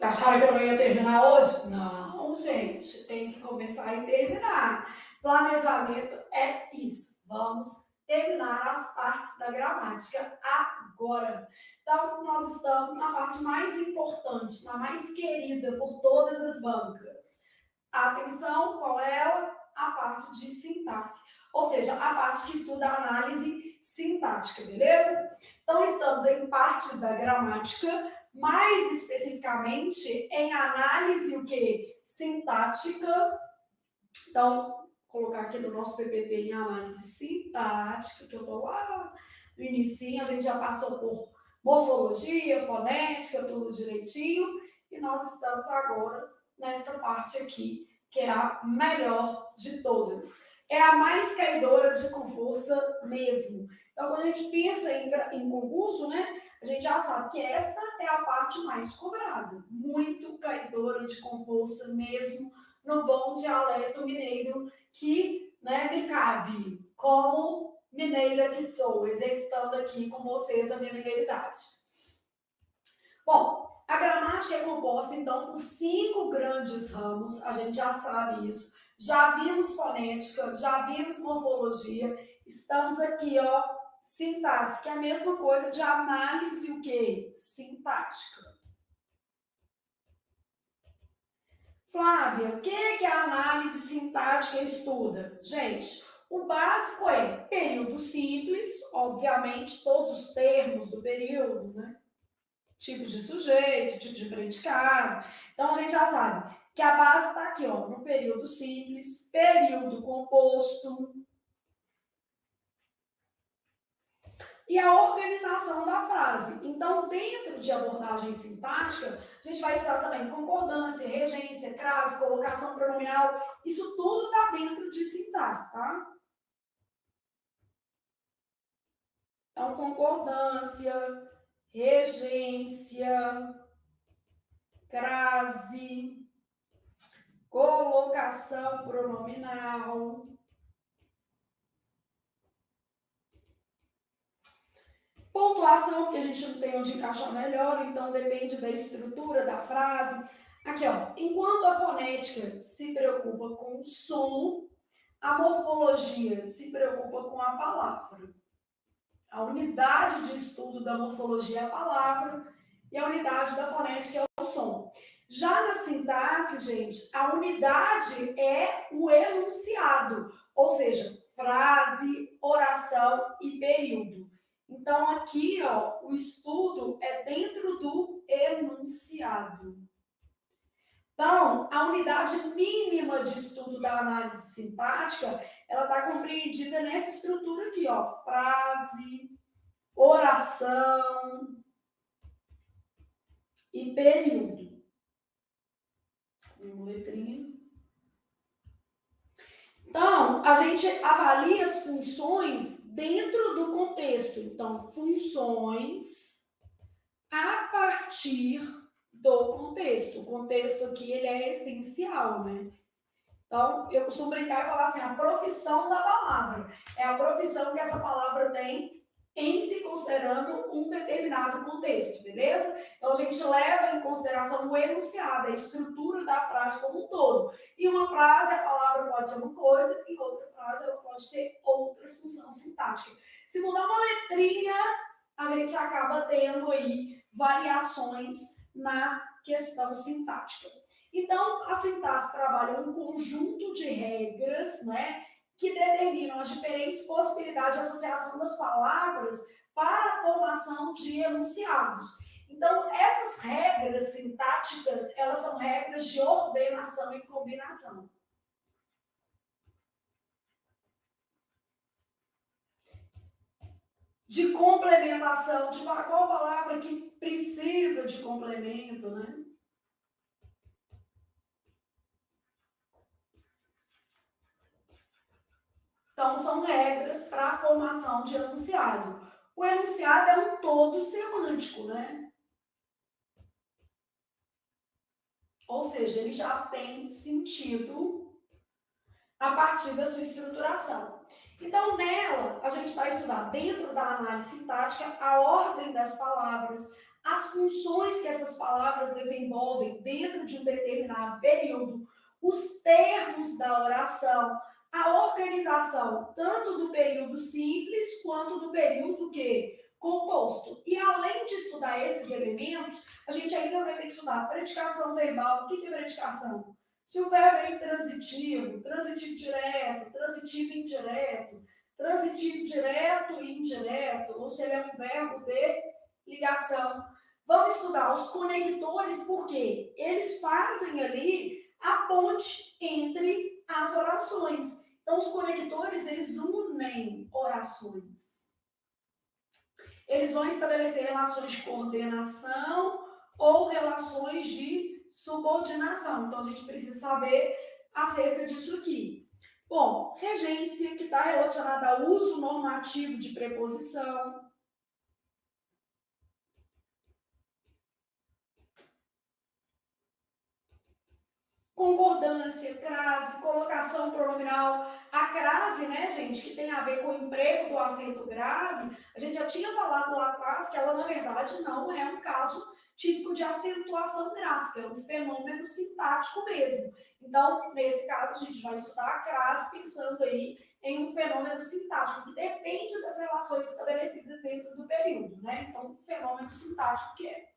Acharam que eu não ia terminar hoje? Não, gente, tem que começar e terminar. Planejamento é isso. Vamos terminar as partes da gramática agora. Então, nós estamos na parte mais importante, na mais querida por todas as bancas. Atenção, qual é ela? A parte de sintaxe. Ou seja, a parte que estuda a análise sintática, beleza? Então, estamos em partes da gramática, mais especificamente em análise o que? Sintática. Então, vou colocar aqui no nosso PPT em análise sintática, que eu estou lá no início, a gente já passou por morfologia, fonética, tudo direitinho, e nós estamos agora nesta parte aqui, que é a melhor de todas. É a mais caidora de com força mesmo. Então, quando a gente pensa em concurso, né, a gente já sabe que esta é a parte mais cobrada. Muito caidora de com força mesmo, no bom dialeto mineiro que, né, me cabe como mineira que sou, exercitando aqui com vocês a minha mineiridade. Bom, a gramática é composta, então, por 5 grandes ramos, a gente já sabe isso. Já vimos fonética, já vimos morfologia, estamos aqui, ó, sintaxe, que é a mesma coisa de análise, o quê? Sintática. Flávia, o que a análise sintática estuda? Gente, o básico é período simples, obviamente, todos os termos do período, né? Tipos de sujeito, tipos de predicado. Então, a gente já sabe que a base está aqui, ó, no período simples, período composto, e a organização da frase. Então, dentro de abordagem sintática, a gente vai estudar também concordância, regência, crase, colocação pronominal. Isso tudo está dentro de sintaxe, tá? Então, concordância, regência, crase, colocação pronominal. Pontuação, porque a gente não tem onde encaixar melhor, então depende da estrutura da frase. Aqui, ó, enquanto a fonética se preocupa com o som, a morfologia se preocupa com a palavra. A unidade de estudo da morfologia é a palavra e a unidade da fonética é o som. Já na sintaxe, gente, a unidade é o enunciado, ou seja, frase, oração e período. Então, aqui, ó, o estudo é dentro do enunciado. Então, a unidade mínima de estudo da análise sintática, ela está compreendida nessa estrutura aqui, ó, frase, oração e período. Uma letrinha. Então, a gente avalia as funções dentro do contexto. Então, funções a partir do contexto. O contexto aqui ele é essencial, né? Então, eu costumo brincar e falar assim, a profissão da palavra. É a profissão que essa palavra tem em se considerando um determinado contexto, beleza? Então, a gente leva em consideração o enunciado, a estrutura da frase como um todo. Em uma frase, a palavra pode ser uma coisa, em outra frase, ela pode ter outra função sintática. Se mudar uma letrinha, a gente acaba tendo aí variações na questão sintática. Então, a sintaxe trabalha um conjunto de regras, né, que determinam as diferentes possibilidades de associação das palavras para a formação de enunciados. Então, essas regras sintáticas, elas são regras de ordenação e combinação. De complementação, de qual palavra que precisa de complemento, né? Então, são regras para a formação de enunciado. O enunciado é um todo semântico, né? Ou seja, ele já tem sentido a partir da sua estruturação. Então, nela, a gente vai estudar, dentro da análise sintática, a ordem das palavras, as funções que essas palavras desenvolvem dentro de um determinado período, os termos da oração, a organização tanto do período simples quanto do período composto. E além de estudar esses elementos, a gente ainda vai ter que estudar predicação verbal. O que é predicação? Se o verbo é intransitivo, transitivo direto, transitivo indireto, transitivo direto e indireto, ou se ele é um verbo de ligação. Vamos estudar os conectores, porque eles fazem ali a ponte entre as orações. Então, os conectores, eles unem orações. Eles vão estabelecer relações de coordenação ou relações de subordinação. Então, a gente precisa saber acerca disso aqui. Bom, regência, que está relacionada ao uso normativo de preposição. Concordância, crase, colocação pronominal. A crase, né, gente, que tem a ver com o emprego do acento grave, a gente já tinha falado lá atrás que ela, na verdade, não é um caso típico de acentuação gráfica, é um fenômeno sintático mesmo. Então, nesse caso, a gente vai estudar a crase pensando aí em um fenômeno sintático, que depende das relações estabelecidas dentro do período, né? Então, um fenômeno sintático que é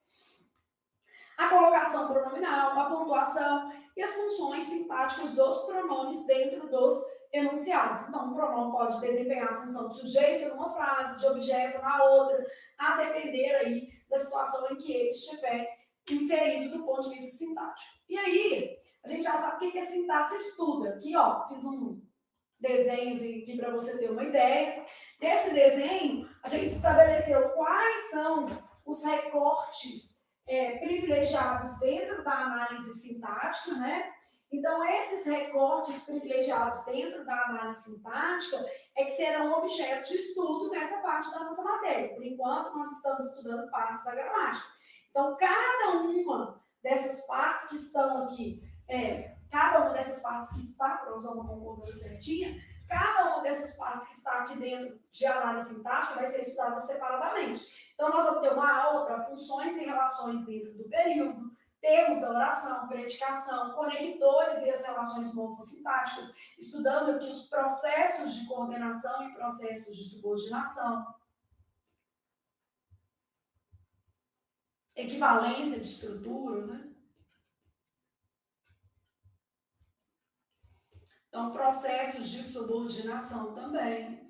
a colocação pronominal, a pontuação e as funções sintáticas dos pronomes dentro dos enunciados. Então, um pronome pode desempenhar a função de sujeito numa frase, de objeto na outra, a depender aí da situação em que ele estiver inserido do ponto de vista sintático. E aí, a gente já sabe o que a sintaxe estuda. Aqui, ó, fiz um desenho aqui para você ter uma ideia. Nesse desenho, a gente estabeleceu quais são os recortes privilegiados dentro da análise sintática, né? Então, esses recortes privilegiados dentro da análise sintática é que serão objeto de estudo nessa parte da nossa matéria. Por enquanto, nós estamos estudando partes da gramática. Então, cada uma dessas partes que estão aqui, cada uma dessas partes que está, para usar uma concordância certinha, cada uma dessas partes que está aqui dentro de análise sintática vai ser estudada separadamente. Então, nós vamos ter uma aula para funções e relações dentro do período, termos da oração, predicação, conectores e as relações morfossintáticas, estudando aqui os processos de coordenação e processos de subordinação, equivalência de estrutura, né? Então, processos de subordinação também.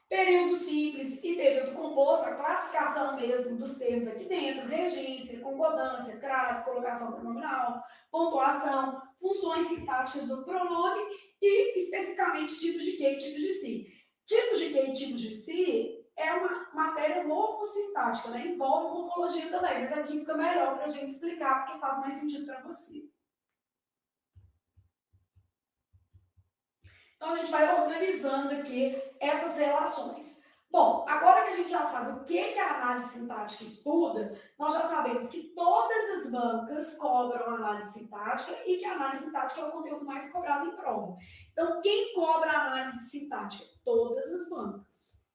Período simples e período composto, a classificação mesmo dos termos aqui dentro, regência, concordância, crase, colocação pronominal, pontuação, funções sintáticas do pronome e, especificamente, tipos de que e tipos de si. Tipos de que e tipos de si é uma matéria morfossintática, né? Envolve morfologia também, mas aqui fica melhor para a gente explicar, porque faz mais sentido para você. Então, a gente vai organizando aqui essas relações. Bom, agora que a gente já sabe o que a análise sintática estuda, nós já sabemos que todas as bancas cobram análise sintática e que a análise sintática é o conteúdo mais cobrado em prova. Então, quem cobra a análise sintática? Todas as bancas.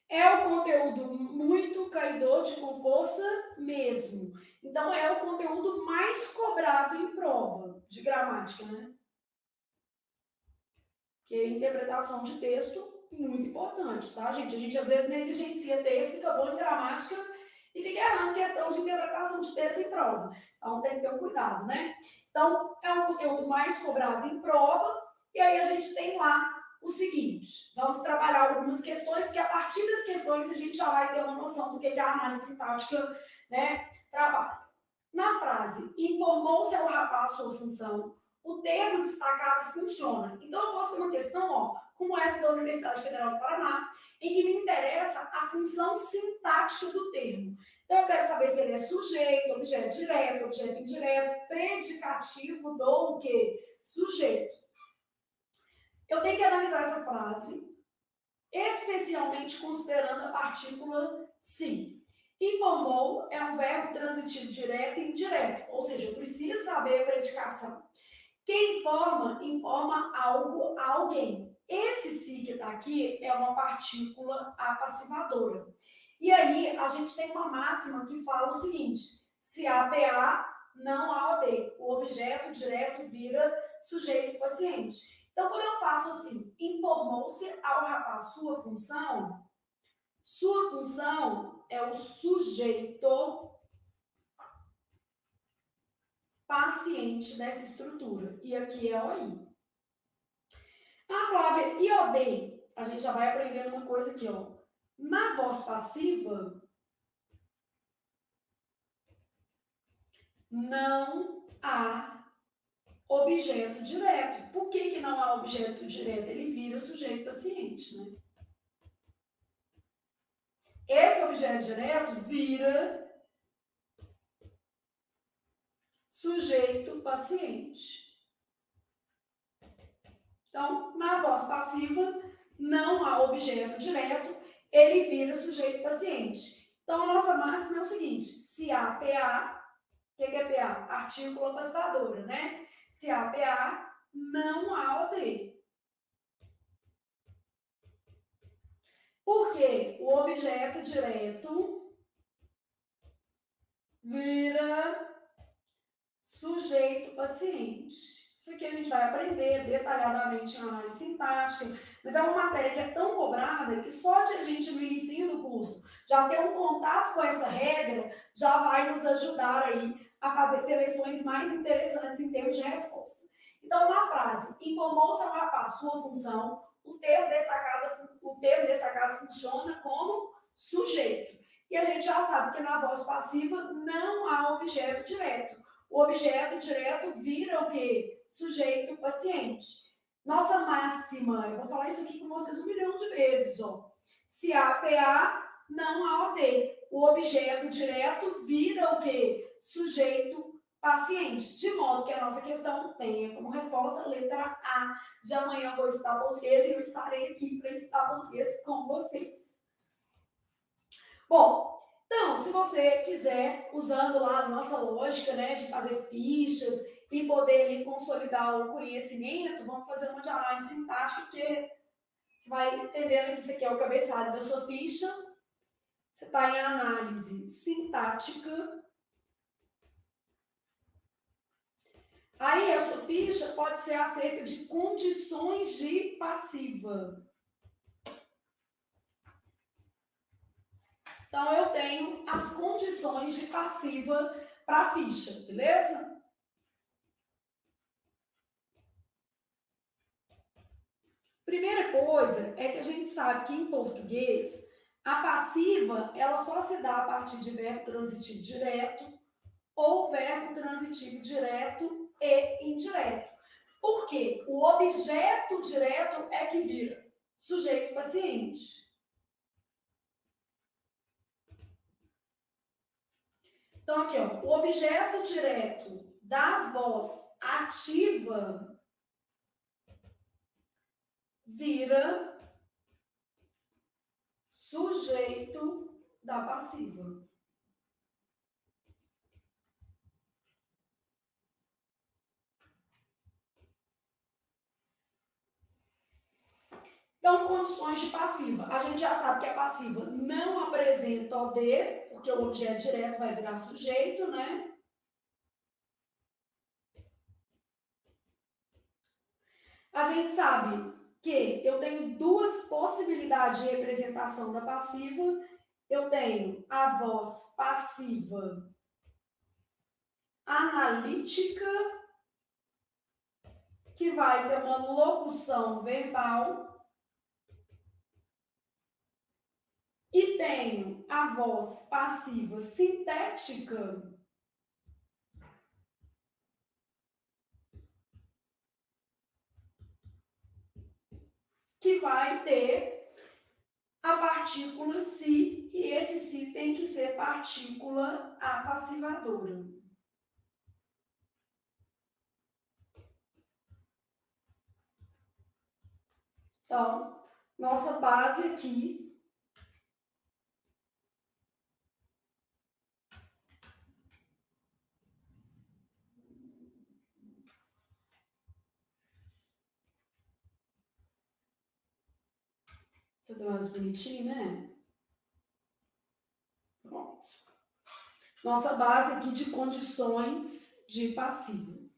É o conteúdo muito caidor com força mesmo. Então, é o conteúdo mais cobrado em prova de gramática, né? Que é interpretação de texto, muito importante, tá, gente? A gente às vezes negligencia texto, fica bom em gramática e fica errando questão de interpretação de texto em prova. Então, tem que ter um cuidado, né? Então, é um conteúdo mais cobrado em prova, e aí a gente tem lá o seguinte, vamos trabalhar algumas questões, porque a partir das questões a gente já vai ter uma noção do que a análise sintática, né, trabalha. Na frase, informou-se ao rapaz sua função, o termo destacado funciona. Então, eu posso ter uma questão, ó, como essa da Universidade Federal do Paraná, em que me interessa a função sintática do termo. Então, eu quero saber se ele é sujeito, objeto direto, objeto indireto, predicativo do quê? Sujeito. Eu tenho que analisar essa frase, especialmente considerando a partícula se. Informou é um verbo transitivo direto e indireto, ou seja, eu preciso saber a predicação. Quem informa, informa algo a alguém. Esse se que está aqui é uma partícula apassivadora. E aí, a gente tem uma máxima que fala o seguinte: se há PA, não há OD. O objeto direto vira sujeito paciente. Então, quando eu faço assim, informou-se ao rapaz sua função é o sujeito paciente dessa estrutura. E aqui é OI. Ah, Flávia, e OD? A gente já vai aprendendo uma coisa aqui, ó. Na voz passiva, não há objeto direto. Por que não há objeto direto? Ele vira sujeito paciente, né? Esse objeto direto vira sujeito paciente. Então, na voz passiva, não há objeto direto, ele vira sujeito paciente. Então, a nossa máxima é o seguinte: se há PA, o que é PA? Partícula passiva, né? Se há PA, não há OD. Porque o objeto direto vira sujeito paciente. Isso aqui a gente vai aprender detalhadamente em análise sintática, mas é uma matéria que é tão cobrada que só de a gente no início do curso já ter um contato com essa regra já vai nos ajudar aí a fazer seleções mais interessantes em termos de resposta. Então, uma frase: informou-se ao rapaz sua função, o termo destacado funciona como sujeito. E a gente já sabe que na voz passiva não há objeto direto. O objeto direto vira o quê? Sujeito paciente. Nossa máxima, eu vou falar isso aqui com vocês 1 milhão de vezes, ó. Se há PA, não há OD. O objeto direto vira o quê? Sujeito paciente. De modo que a nossa questão tenha como resposta a letra A. De amanhã eu vou estudar português e eu estarei aqui para estudar português com vocês. Bom, então, se você quiser, usando lá a nossa lógica, né, de fazer fichas e poder ali, consolidar o conhecimento, vamos fazer uma de análise sintática, porque você vai entendendo que isso aqui é o cabeçalho da sua ficha. Você está em análise sintática. Aí a sua ficha pode ser acerca de condições de passiva. Então, eu tenho as condições de passiva para a ficha, beleza? Primeira coisa é que a gente sabe que em português a passiva ela só se dá a partir de verbo transitivo direto ou verbo transitivo direto e indireto. Por quê? O objeto direto é que vira sujeito paciente. Então, aqui, ó, o objeto direto da voz ativa vira sujeito da passiva. Então, condições de passiva. A gente já sabe que a passiva não apresenta OD, porque o objeto direto vai virar sujeito, né? A gente sabe que eu tenho duas possibilidades de representação da passiva. Eu tenho a voz passiva analítica, que vai ter uma locução verbal. E tenho a voz passiva sintética, que vai ter a partícula si, e esse si tem que ser partícula apassivadora. Então, nossa base aqui Fazer mais bonitinho, né? Pronto. Nossa base aqui de condições de passivo.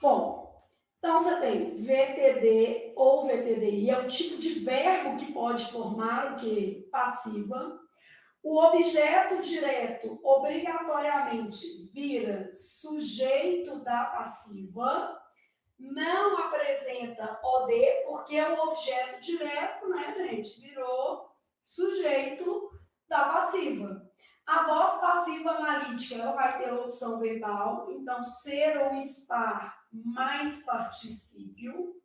Bom, então você tem VTD ou VTDI, é o tipo de verbo que pode formar o quê? Passiva. O objeto direto obrigatoriamente vira sujeito da passiva, não apresenta OD, porque é um objeto direto, né, gente? Virou sujeito da passiva. A voz passiva analítica, ela vai ter locução verbal, então ser ou estar mais particípio.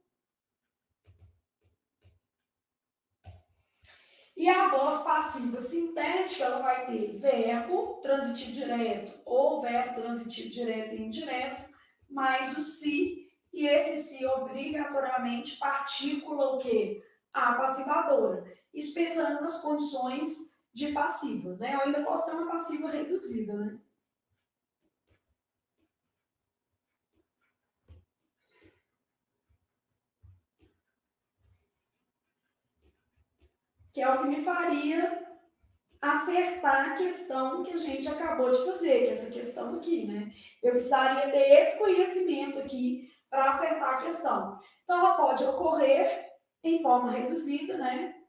E a voz passiva sintética, ela vai ter verbo transitivo direto ou verbo transitivo direto e indireto, mais o se, e esse se obrigatoriamente partícula o quê? A passivadora, isso pensando nas condições de passiva, né? Eu ainda posso ter uma passiva reduzida, né? Que é o que me faria acertar a questão que a gente acabou de fazer, que é essa questão aqui, né? Eu precisaria ter esse conhecimento aqui para acertar a questão. Então, ela pode ocorrer em forma reduzida, né?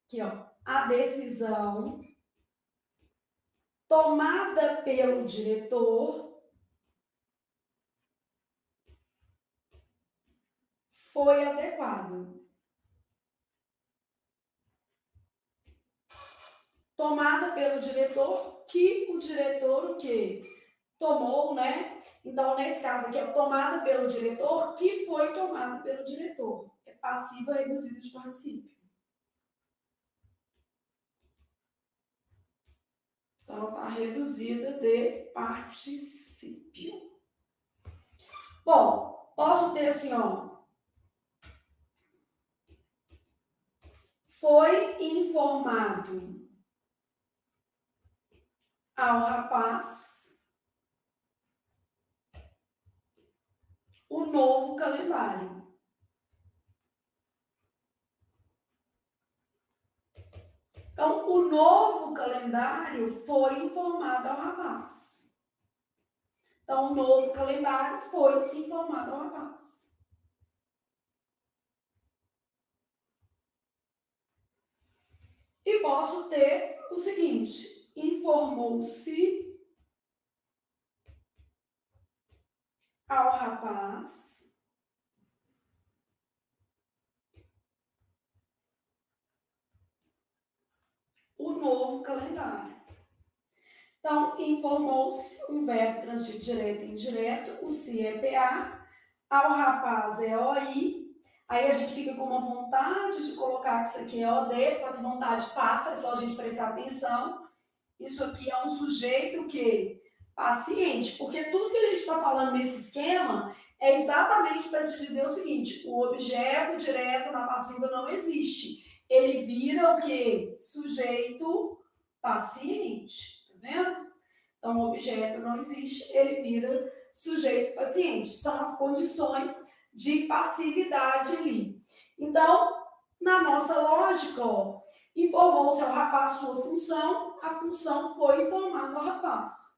Aqui, ó, a decisão tomada pelo diretor foi adequada. Tomada pelo diretor, que o diretor o quê? Tomou, né? Então, nesse caso aqui, é tomada pelo diretor, que foi tomada pelo diretor. É passiva reduzida de particípio. Então, ela está reduzida de particípio. Bom, posso ter assim, ó. Foi informado ao rapaz o novo calendário. Então, o novo calendário foi informado ao rapaz. Então, o novo calendário foi informado ao rapaz. E posso ter o seguinte: informou-se ao rapaz o novo calendário. Então, informou-se, um verbo transitivo direto e indireto, o se é PA, ao rapaz é OI, aí a gente fica com uma vontade de colocar que isso aqui é OD, só que vontade passa, é só a gente prestar atenção. Isso aqui é um sujeito que paciente, porque tudo que a gente está falando nesse esquema é exatamente para te dizer o seguinte: o objeto direto na passiva não existe. Ele vira o quê? Sujeito paciente. Tá vendo? Então, o objeto não existe, ele vira sujeito paciente. São as condições de passividade ali. Então, na nossa lógica, ó, informou-se ao rapaz sua função, a função foi informada ao rapaz.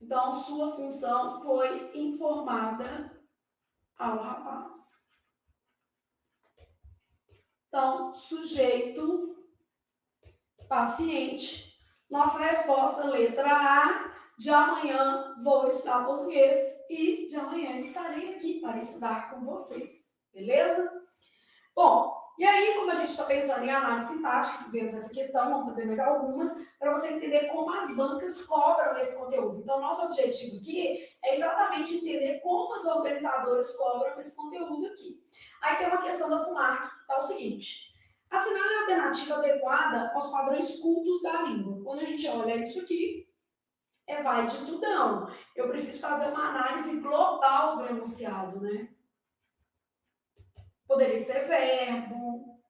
Então, sua função foi informada ao rapaz. Então, sujeito, paciente. Nossa resposta, letra A. De amanhã vou estudar português e de amanhã estarei aqui para estudar com vocês. Beleza? Bom, e aí, como a gente está pensando em análise sintática, fizemos essa questão, vamos fazer mais algumas, para você entender como as bancas cobram esse conteúdo. Então, nosso objetivo aqui é exatamente entender como as organizadoras cobram esse conteúdo aqui. Aí tem uma questão da FUNARC, que é o seguinte: assinale a alternativa adequada aos padrões cultos da língua. Quando a gente olha isso aqui, vai de tudão. Eu preciso fazer uma análise global do enunciado, né? Poderia ser verbo,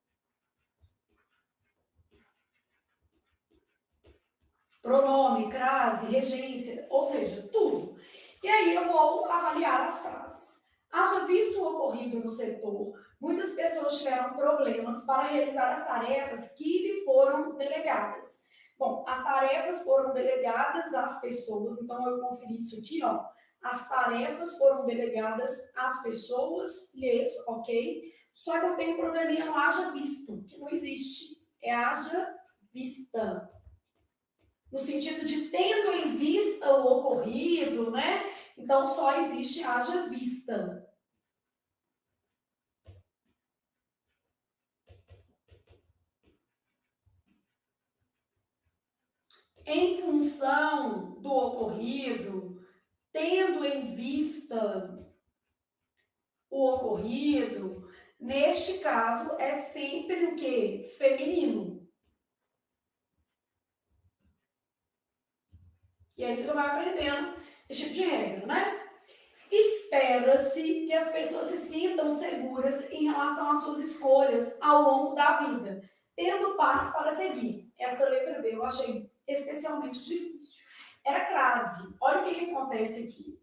pronome, crase, regência, ou seja, tudo. E aí eu vou avaliar as frases. Haja visto o ocorrido no setor, muitas pessoas tiveram problemas para realizar as tarefas que lhe foram delegadas. Bom, as tarefas foram delegadas às pessoas, então eu conferi isso aqui, ó. As tarefas foram delegadas às pessoas, yes, ok? Só que eu tenho um probleminha no haja visto, que não existe. É haja vista. No sentido de tendo em vista o ocorrido, né? Então só existe haja vista. Em função do ocorrido, tendo em vista o ocorrido, neste caso é sempre o que? Feminino. E aí você vai aprendendo esse tipo de regra, né? Espera-se que as pessoas se sintam seguras em relação às suas escolhas ao longo da vida, tendo passo para seguir. Esta letra B eu achei especialmente difícil. Era crase. Olha o que acontece aqui.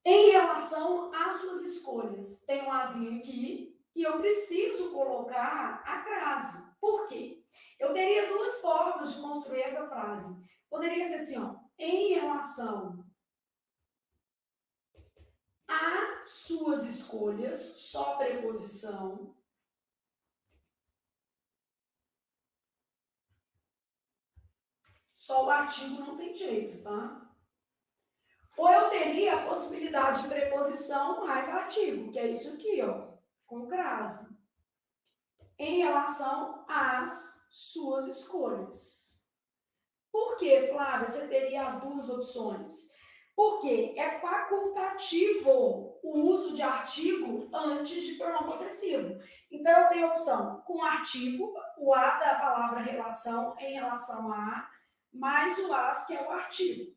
Em relação às suas escolhas, tem um azinho aqui e eu preciso colocar a crase. Por quê? Eu teria duas formas de construir essa frase. Poderia ser assim, ó, em relação às suas escolhas, só preposição. Só o artigo não tem jeito, tá? Ou eu teria a possibilidade de preposição mais artigo, que é isso aqui, ó, com crase. Em relação às suas escolhas. Por que, Flávia, você teria as duas opções? Porque é facultativo o uso de artigo antes de pronome possessivo. Então, eu tenho a opção com artigo, o a da palavra relação em relação a, mais o as, que é o artigo.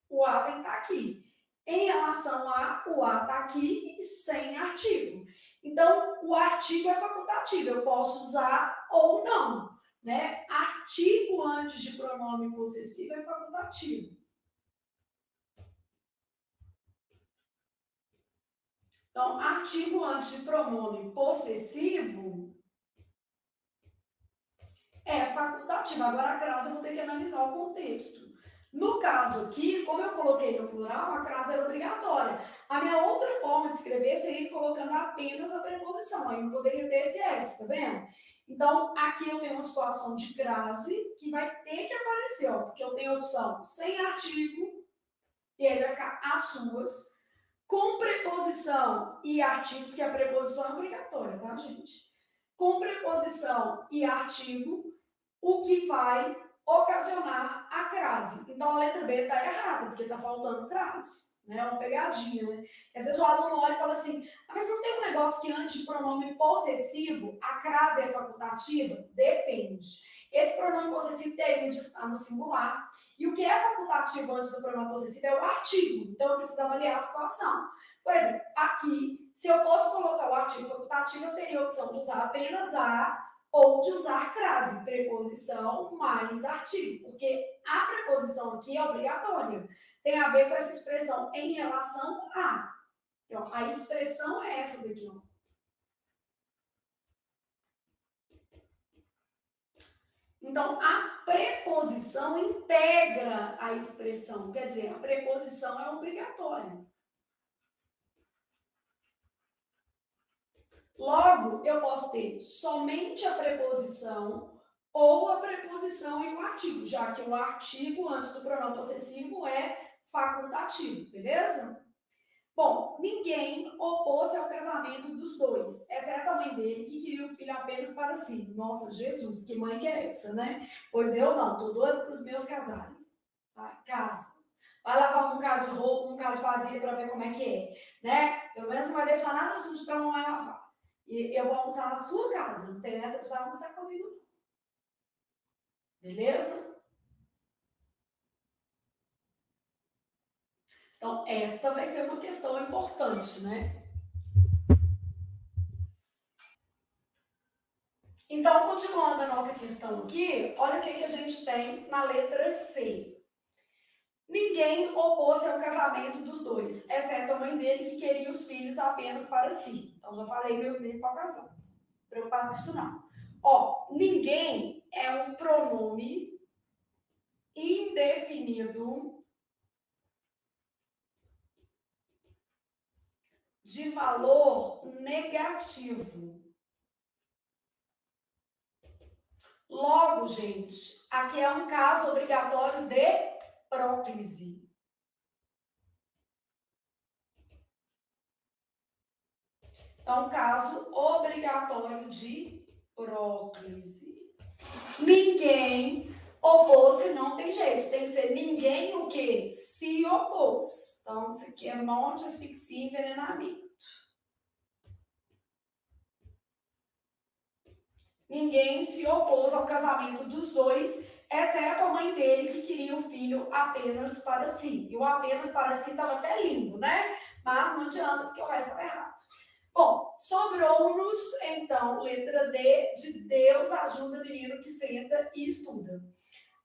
O a tem que estar aqui. Em relação a, o a está aqui e sem artigo. Então, o artigo é facultativo, eu posso usar ou não. Né? Artigo antes de pronome possessivo é facultativo. Então, artigo antes de pronome possessivo é facultativo. Agora, a crase eu vou ter que analisar o contexto. No caso aqui, como eu coloquei no plural, a crase era obrigatória. A minha outra forma de escrever seria colocando apenas a preposição. Aí eu poderia ter esse S, tá vendo? Então, aqui eu tenho uma situação de crase que vai ter que aparecer, ó, porque eu tenho a opção sem artigo, e aí vai ficar as suas, com preposição e artigo, porque a preposição é obrigatória, tá, gente? Com preposição e artigo, o que vai ocasionar a crase. Então, a letra B está errada, porque está faltando crase. Né? É uma pegadinha, né? Às vezes o aluno olha e fala assim, mas não tem um negócio que antes de pronome possessivo, a crase é facultativa? Depende. Esse pronome possessivo teria de estar no singular, e o que é facultativo antes do pronome possessivo é o artigo. Então, eu preciso avaliar a situação. Por exemplo, aqui, se eu fosse colocar o artigo facultativo, eu teria a opção de usar apenas a ou de usar crase, preposição mais artigo, porque a preposição aqui é obrigatória. Tem a ver com essa expressão em relação a. Então, a expressão é essa daqui, ó. Então, a preposição integra a expressão, quer dizer, a preposição é obrigatória. Logo, eu posso ter somente a preposição ou a preposição e o artigo, já que o artigo antes do pronome possessivo é facultativo, beleza? Bom, ninguém opôs-se ao casamento dos dois, exceto a mãe dele, que queria o filho apenas para si. Nossa, Jesus, que mãe que é essa, né? Pois eu não, tô doida para os meus casarem. Tá? Casa. Vai lavar um bocado de roupa, um bocado de vasilha para ver como é que é, né? Pelo menos não vai deixar nada sujo para a mamãe lavar. E eu vou almoçar na sua casa, não tem essa de vai almoçar comigo, beleza? Então, esta vai ser uma questão importante, né? Então, continuando a nossa questão aqui, olha o que a gente tem na letra C. Ninguém opôs-se ao casamento dos dois, exceto a mãe dele, que queria os filhos apenas para si. Então, já falei meus meninos para casar. Preocupado com isso não. Ó, ninguém é um pronome indefinido de valor negativo. Logo, gente, aqui é um caso obrigatório de próclise. Então, caso obrigatório de próclise. Ninguém opôs-se, não tem jeito. Tem que ser ninguém o quê? Se opôs. Então, isso aqui é morte, asfixia e envenenamento. Ninguém se opôs ao casamento dos dois, exceto a mãe dele, que queria o filho apenas para si. E o apenas para si estava até lindo, né? Mas não adianta, porque o resto estava errado. Bom, sobrou-nos, então, letra D, de Deus ajuda o menino que senta e estuda.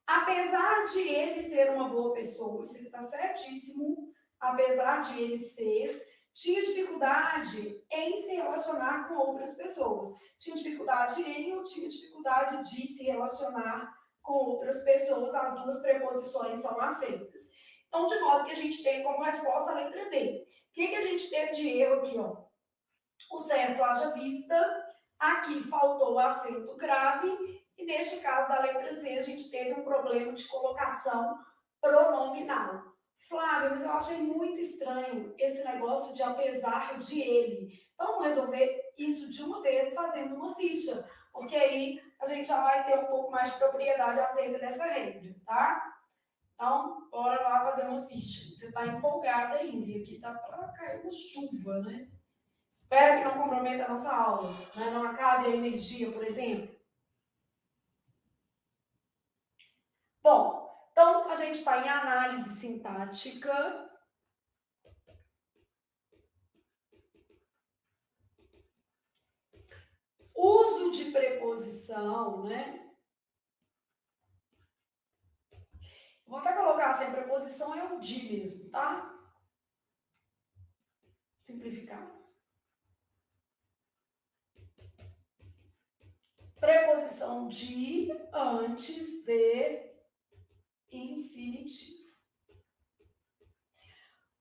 Apesar de ele ser uma boa pessoa, isso aqui está certíssimo, apesar de ele ser, tinha dificuldade em se relacionar com outras pessoas. Tinha dificuldade em ou tinha dificuldade de se relacionar com outras pessoas, as duas preposições são aceitas. Então, de modo que a gente tem como resposta a letra D. O que a gente teve de erro aqui, ó? O certo haja vista, aqui faltou o acento grave, e neste caso da letra C a gente teve um problema de colocação pronominal. Flávia, mas eu achei muito estranho esse negócio de apesar de ele. Vamos resolver isso de uma vez fazendo uma ficha, porque aí a gente já vai ter um pouco mais de propriedade acerca dessa regra, tá? Então, bora lá fazer uma ficha. Você está empolgada ainda, e aqui tá para cair uma chuva, né? Espero que não comprometa a nossa aula, né? Não acabe a energia, por exemplo. Bom, então a gente está em análise sintática. Uso de preposição, né? Vou até colocar assim, a preposição é o de mesmo, tá? Simplificar. Preposição de antes de infinitivo.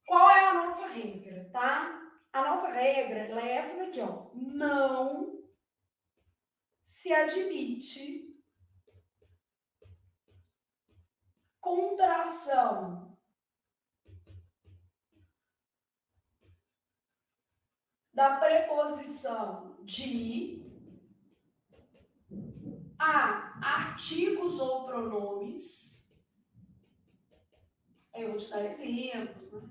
Qual é a nossa regra, tá? A nossa regra ela é essa daqui, ó. Não se admite contração da preposição de a artigos ou pronomes. Eu vou te dar exemplos, né?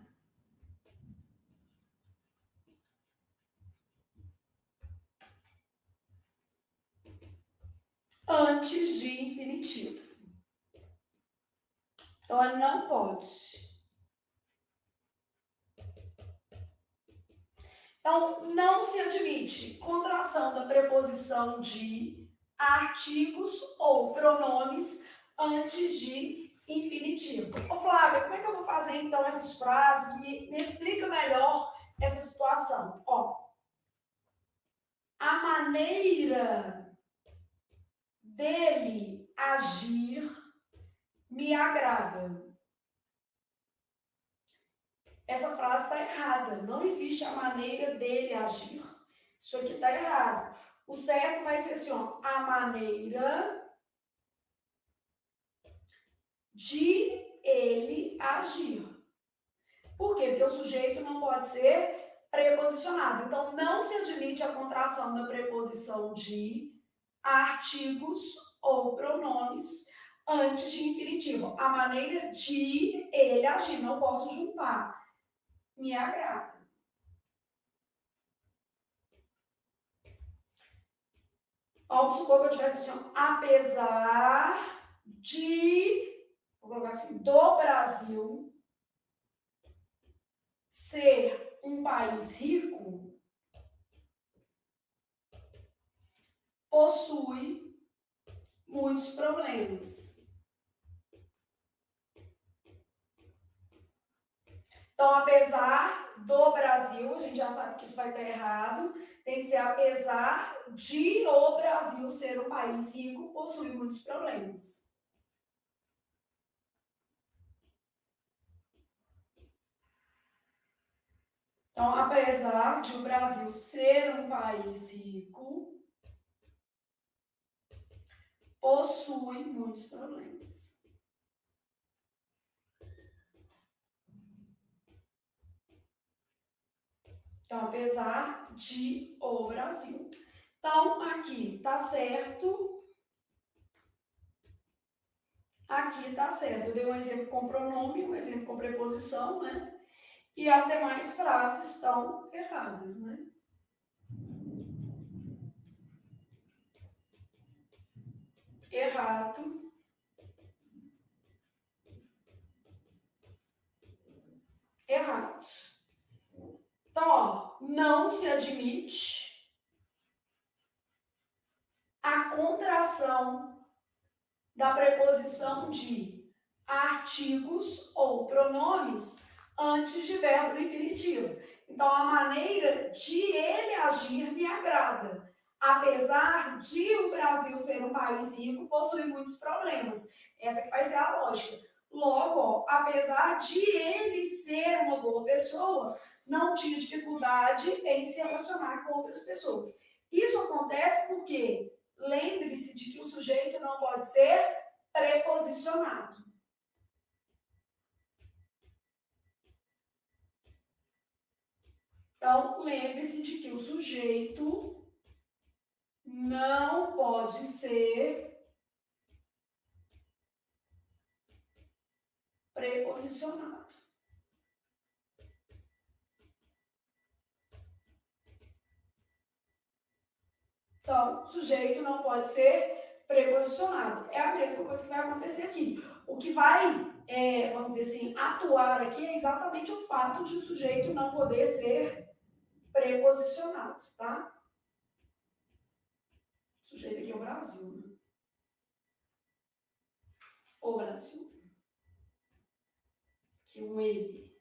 Antes de infinitivo. Então, ela não pode. Então, não se admite contração da preposição de artigos ou pronomes antes de infinitivo. Ô, Flávia, como é que eu vou fazer, então, essas frases? Me explica melhor essa situação. Ó, a maneira dele agir me agrada. Essa frase está errada. Não existe a maneira dele agir. Isso aqui está errado. O certo vai ser assim, ó, a maneira de ele agir. Por quê? Porque o sujeito não pode ser preposicionado. Então, não se admite a contração da preposição de artigos ou pronomes antes de infinitivo. A maneira de ele agir. Não posso juntar. Me agrada. Vamos supor que eu tivesse assim, apesar de, vou colocar assim, do Brasil ser um país rico, possui muitos problemas. Então, apesar do Brasil, a gente já sabe que isso vai estar errado, tem que ser apesar de o Brasil ser um país rico, possui muitos problemas. Então, apesar de o Brasil ser um país rico, possui muitos problemas. Então, apesar de o Brasil. Então, aqui tá certo. Aqui tá certo. Eu dei um exemplo com pronome, um exemplo com preposição, né? E as demais frases estão erradas, né? Errado. Errado. Então, ó, não se admite a contração da preposição de artigos ou pronomes antes de verbo infinitivo. Então, a maneira de ele agir me agrada. Apesar de o Brasil ser um país rico, possui muitos problemas. Essa que vai ser a lógica. Logo, ó, apesar de ele ser uma boa pessoa, não tinha dificuldade em se relacionar com outras pessoas. Isso acontece porque lembre-se de que o sujeito não pode ser preposicionado. Então, lembre-se de que o sujeito não pode ser preposicionado. Então, o sujeito não pode ser preposicionado. É a mesma coisa que vai acontecer aqui. O que vai, vamos dizer assim, atuar aqui é exatamente o fato de o sujeito não poder ser preposicionado, tá? O sujeito aqui é o Brasil, né? O Brasil. Que um ele.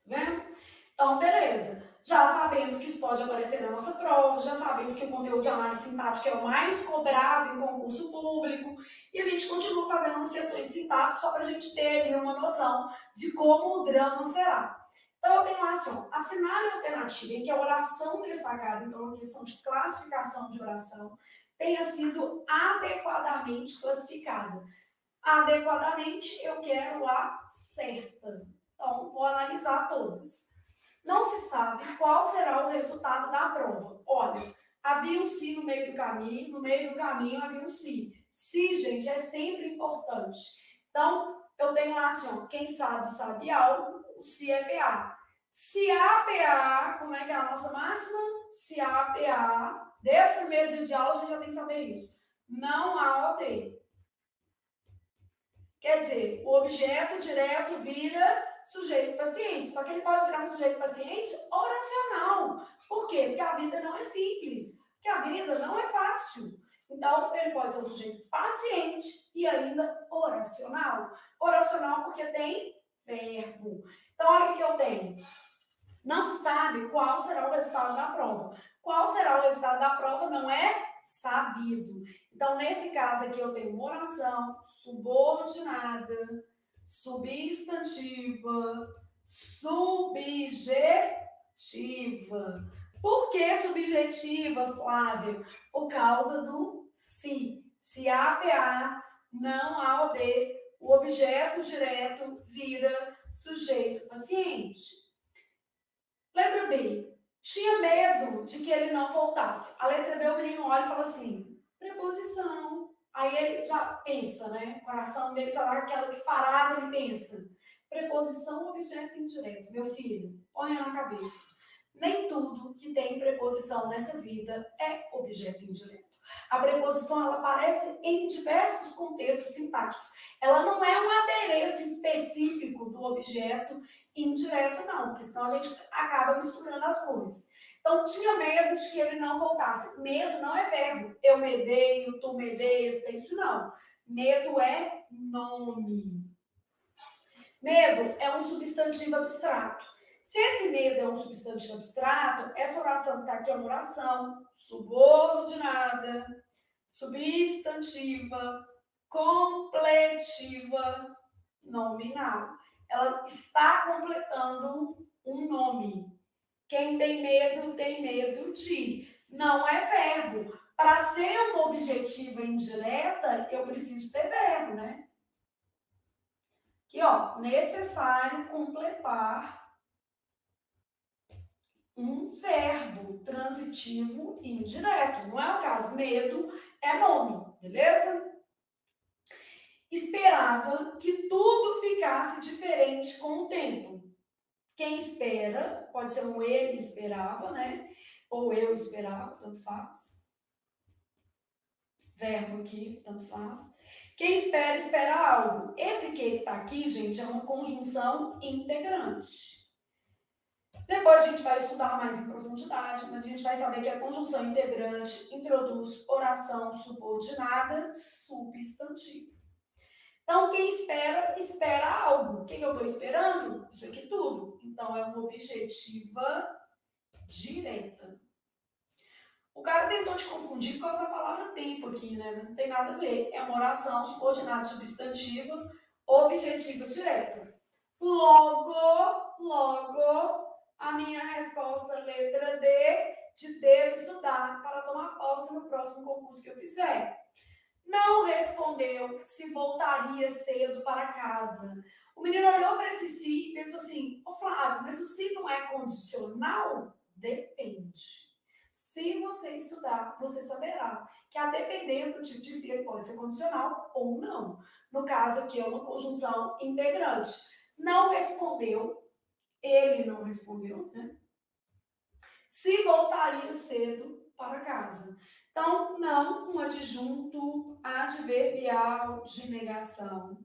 Tá vendo? Então, beleza. Já sabemos que isso pode aparecer na nossa prova, já sabemos que o conteúdo de análise sintática é o mais cobrado em concurso público, e a gente continua fazendo umas questões de sintaxe só para a gente ter ali uma noção de como o drama será. Então, eu tenho lá assim, ó, assinale a alternativa em que a oração destacada, então uma questão de classificação de oração, tenha sido adequadamente classificada. Adequadamente, eu quero a certa. Então, vou analisar todas. Não se sabe qual será o resultado da prova. Olha, havia um si no meio do caminho havia um si. Si, gente, é sempre importante. Então, eu tenho lá assim, ó, quem sabe, sabe algo, o si é PA. Se há PA, como é que é a nossa máxima? Se há PA, desde o primeiro dia de aula a gente já tem que saber isso. Não há OD. Quer dizer, o objeto direto vira sujeito paciente, só que ele pode virar um sujeito paciente oracional. Por quê? Porque a vida não é simples, porque a vida não é fácil. Então, ele pode ser um sujeito paciente e ainda oracional. Oracional porque tem verbo. Então, olha o que eu tenho. Não se sabe qual será o resultado da prova. Qual será o resultado da prova não é sabido. Então, nesse caso aqui, eu tenho uma oração subordinada, substantiva, subjetiva. Por que subjetiva, Flávia? Por causa do se. Se há PA, não há OD, o objeto direto vira sujeito paciente. Letra B. Tinha medo de que ele não voltasse. A letra B, o menino olha e fala assim, preposição. Aí ele já pensa, né? O coração dele já dá aquela disparada, ele pensa. Preposição, objeto indireto. Meu filho, ponha na cabeça. Nem tudo que tem preposição nessa vida é objeto indireto. A preposição, ela aparece em diversos contextos sintáticos. Ela não é um adereço específico do objeto indireto, não, porque senão a gente acaba misturando as coisas. Então, Então, tinha medo de que ele não voltasse. Medo não é verbo. Eu medeio, tu medeias, tem isso não. Medo é nome. Medo é um substantivo abstrato. Se esse medo é um substantivo abstrato, essa oração que está aqui é uma oração subordinada, substantiva, completiva, nominal. Ela está completando um nome. Quem tem medo de. Não é verbo. Para ser uma objetiva indireta, eu preciso ter verbo, né? Aqui, ó, necessário completar um verbo transitivo indireto. Não é o caso. Medo é nome, beleza? Esperava que tudo ficasse diferente com o tempo. Quem espera, pode ser um ele esperava, né? Ou eu esperava, tanto faz. Verbo aqui, tanto faz. Quem espera, espera algo. Esse que está aqui, gente, é uma conjunção integrante. Depois a gente vai estudar mais em profundidade, mas a gente vai saber que a conjunção integrante introduz oração subordinada substantiva. Então, quem espera, espera algo. O que eu estou esperando? Isso aqui tudo. Então, é uma objetiva direta. O cara tentou te confundir por causa da palavra tempo aqui, né? Mas não tem nada a ver. É uma oração subordinada substantiva, objetiva direta. Logo, a minha resposta letra D de devo estudar para tomar posse no próximo concurso que eu fizer. Não respondeu se voltaria cedo para casa. O menino olhou para esse si e pensou assim, ô Flávio, mas o si não é condicional? Depende. Se você estudar, você saberá que a depender do tipo de si, ele pode ser condicional ou não. No caso aqui é uma conjunção integrante. Não respondeu, ele não respondeu, né? Se voltaria cedo para casa. Então, não um adjunto adverbial de negação.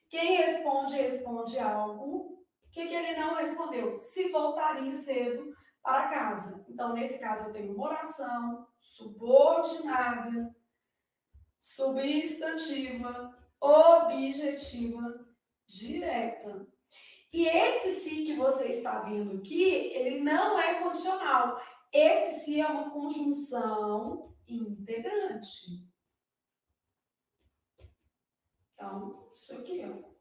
Quem responde, responde algo. O que ele não respondeu? Se voltaria cedo para casa. Então, nesse caso, eu tenho uma oração subordinada, substantiva, objetiva, direta. E esse se que você está vendo aqui, ele não é condicional. Esse se é uma conjunção integrante. Então, isso aqui, ó.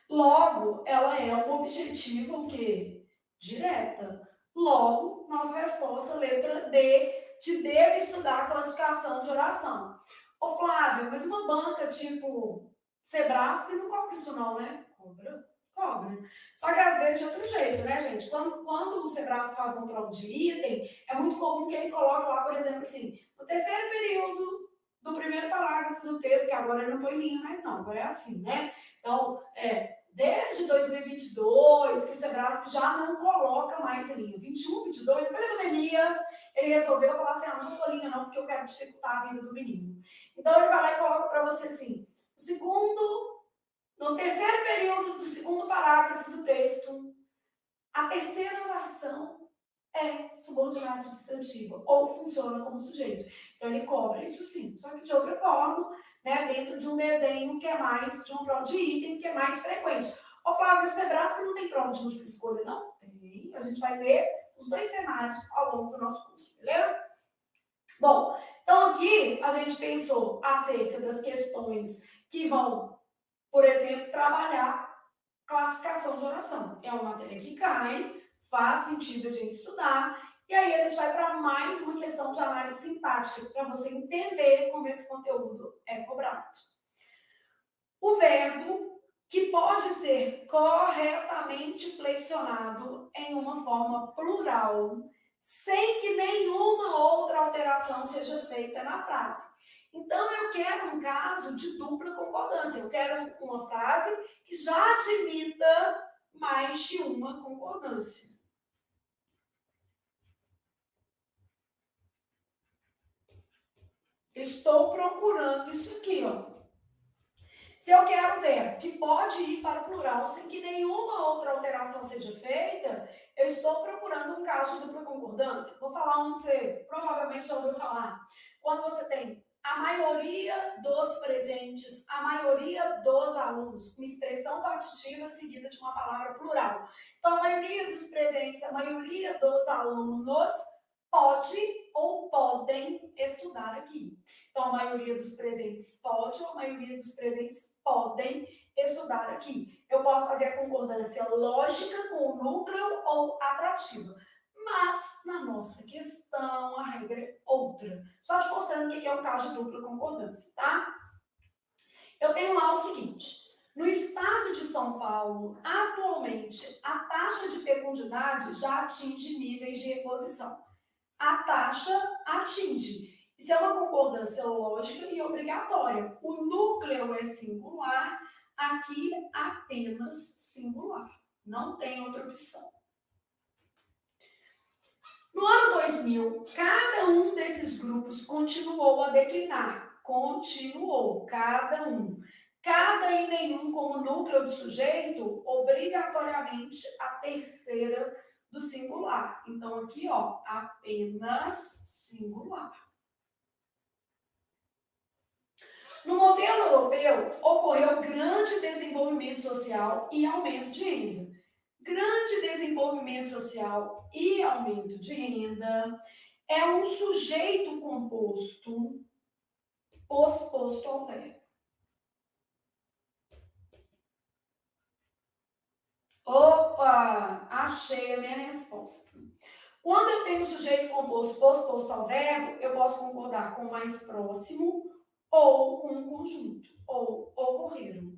Logo, ela é uma objetiva o quê? Direta. Logo, nossa resposta, letra D, de deve estudar a classificação de oração. Ô Flávia, mas uma banca tipo Sebrasp não cobra isso não, né? Cobra. Só que às vezes de outro jeito, né, gente? Quando o Sebrasp faz uma prova de item, é muito comum que ele coloque lá, por exemplo, assim, no terceiro período do primeiro parágrafo do texto, que agora ele não põe linha mais não, agora é assim, né? Então, desde 2022, que o Sebrasp já não coloca mais linha. 21, 22, depois da pandemia, ele resolveu falar assim, não vou linha não, porque eu quero dificultar a vida do menino. Então, ele vai lá e coloca para você assim, no terceiro período do segundo parágrafo do texto, a terceira oração é subordinada substantiva, ou funciona como sujeito. Então, ele cobra isso sim, só que de outra forma, né, dentro de um desenho que é mais, de uma prova de item, que é mais frequente. Ô, Flávio, o Sebrasp não tem prova de múltipla escolha, não? Tem. A gente vai ver os dois cenários ao longo do nosso curso, beleza? Bom, então aqui a gente pensou acerca das questões que vão, por exemplo, trabalhar classificação de oração. É uma matéria que cai, faz sentido a gente estudar, e aí a gente vai para mais uma questão de análise sintática, para você entender como esse conteúdo é cobrado. O verbo que pode ser corretamente flexionado em uma forma plural, sem que nenhuma outra alteração seja feita na frase. Então, eu quero um caso de dupla concordância. Eu quero uma frase que já admita mais de uma concordância. Estou procurando isso aqui, ó. Se eu quero o verbo que pode ir para o plural sem que nenhuma outra alteração seja feita, eu estou procurando um caso de dupla concordância. Vou falar um que você provavelmente já ouviu falar. Quando você tem a maioria dos presentes, a maioria dos alunos, uma expressão partitiva seguida de uma palavra plural. Então, a maioria dos presentes, a maioria dos alunos pode ou podem estudar aqui. Então, a maioria dos presentes pode ou a maioria dos presentes podem estudar aqui. Eu posso fazer a concordância lógica com o núcleo ou atrativa. Mas, na nossa questão, a regra é outra. Só te mostrando o que é um caso de dupla concordância, tá? Eu tenho lá o seguinte. No estado de São Paulo, atualmente, a taxa de fecundidade já atinge níveis de reposição. A taxa atinge. Isso é uma concordância lógica e obrigatória. O núcleo é singular, aqui apenas singular. Não tem outra opção. No ano 2000, cada um desses grupos continuou a declinar. Continuou, cada um. Cada e nenhum como núcleo do sujeito, obrigatoriamente a terceira do singular. Então, aqui, ó, apenas singular. No modelo europeu, ocorreu grande desenvolvimento social e aumento de renda. Grande desenvolvimento social e aumento de renda é um sujeito composto posposto ao verbo. Opa, achei a minha resposta. Quando eu tenho sujeito composto posposto ao verbo, eu posso concordar com o mais próximo ou com um conjunto, ou ocorreram.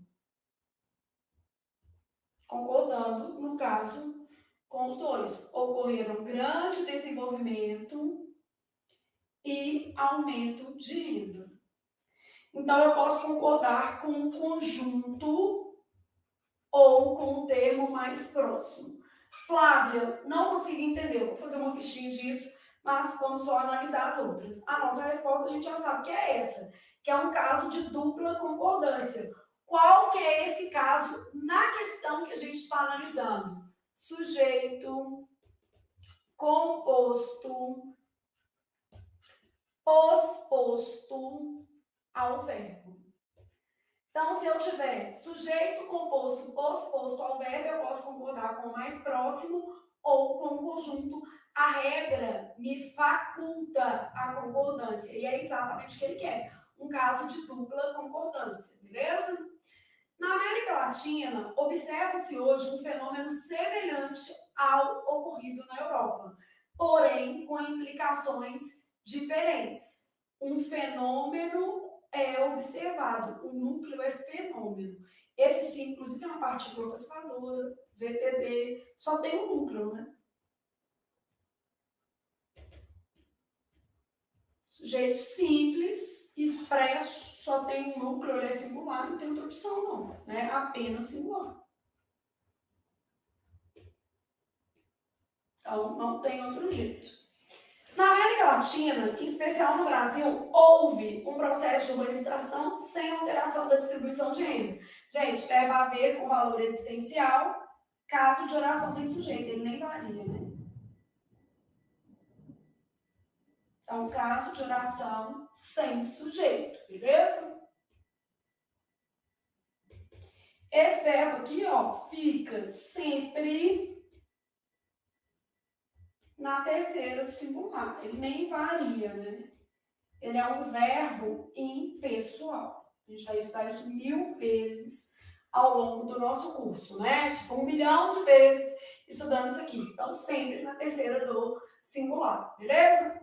Concordando, no caso, com os dois. Ocorreram grande desenvolvimento e aumento de renda. Então, eu posso concordar com um conjunto ou com o termo mais próximo. Flávia, não consegui entender. Vou fazer uma fichinha disso, mas vamos só analisar as outras. A nossa resposta a gente já sabe que é essa, que é um caso de dupla concordância. Qual que é esse caso na questão que a gente está analisando? Sujeito, composto, posposto ao verbo. Então, se eu tiver sujeito, composto, posposto ao verbo, eu posso concordar com o mais próximo ou com o conjunto. A regra me faculta a concordância. E é exatamente o que ele quer. Um caso de dupla concordância, beleza? Na América Latina, observa-se hoje um fenômeno semelhante ao ocorrido na Europa, porém com implicações diferentes. Um fenômeno é observado, o núcleo é fenômeno. Esse sim, inclusive, é uma partícula pacificadora, VTD, só tem um núcleo, né? Sujeito simples, expresso, só tem um núcleo, ele é singular, não tem outra opção não, né? Apenas singular. Então, não tem outro jeito. Na América Latina, em especial no Brasil, houve um processo de urbanização sem alteração da distribuição de renda. Gente, deve haver com valor existencial, caso de oração sem sujeito, ele nem varia, né? Então, caso de oração sem sujeito, beleza? Esse verbo aqui, ó, fica sempre na terceira do singular. Ele nem varia, né? Ele é um verbo impessoal. A gente vai estudar isso 1000 vezes ao longo do nosso curso, né? Tipo, 1 milhão de vezes estudando isso aqui. Então, sempre na terceira do singular, beleza?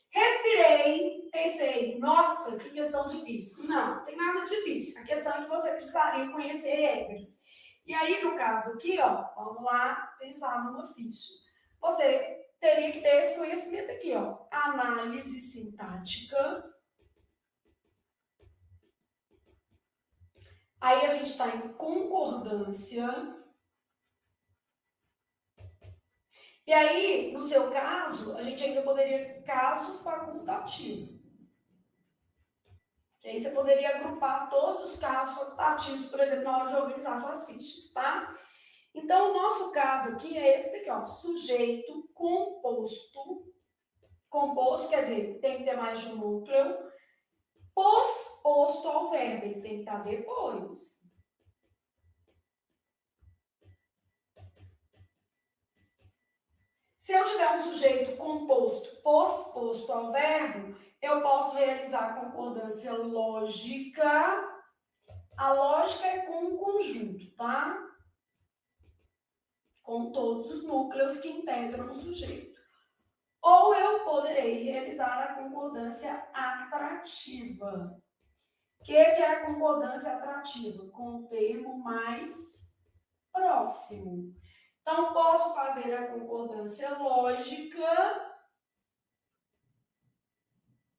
Respirei, pensei, nossa, que questão difícil. Não, não tem nada difícil. A questão é que você precisaria conhecer regras. E aí, no caso aqui, ó, vamos lá pensar numa ficha. Você teria que ter esse conhecimento aqui, ó. Análise sintática. Aí a gente está em concordância. E aí, no seu caso, a gente ainda poderia caso facultativo. Que aí você poderia agrupar todos os casos facultativos, por exemplo, na hora de organizar suas fichas, tá? Então, o nosso caso aqui é esse daqui, ó, sujeito composto. Composto quer dizer, tem que ter mais de um núcleo. Posposto ao verbo, ele tem que estar depois. Se eu tiver um sujeito composto posposto ao verbo, eu posso realizar a concordância lógica. A lógica é com um conjunto, tá? Com todos os núcleos que integram o sujeito. Ou eu poderei realizar a concordância atrativa. O que é a concordância atrativa? Com o termo mais próximo. Então, posso fazer a concordância lógica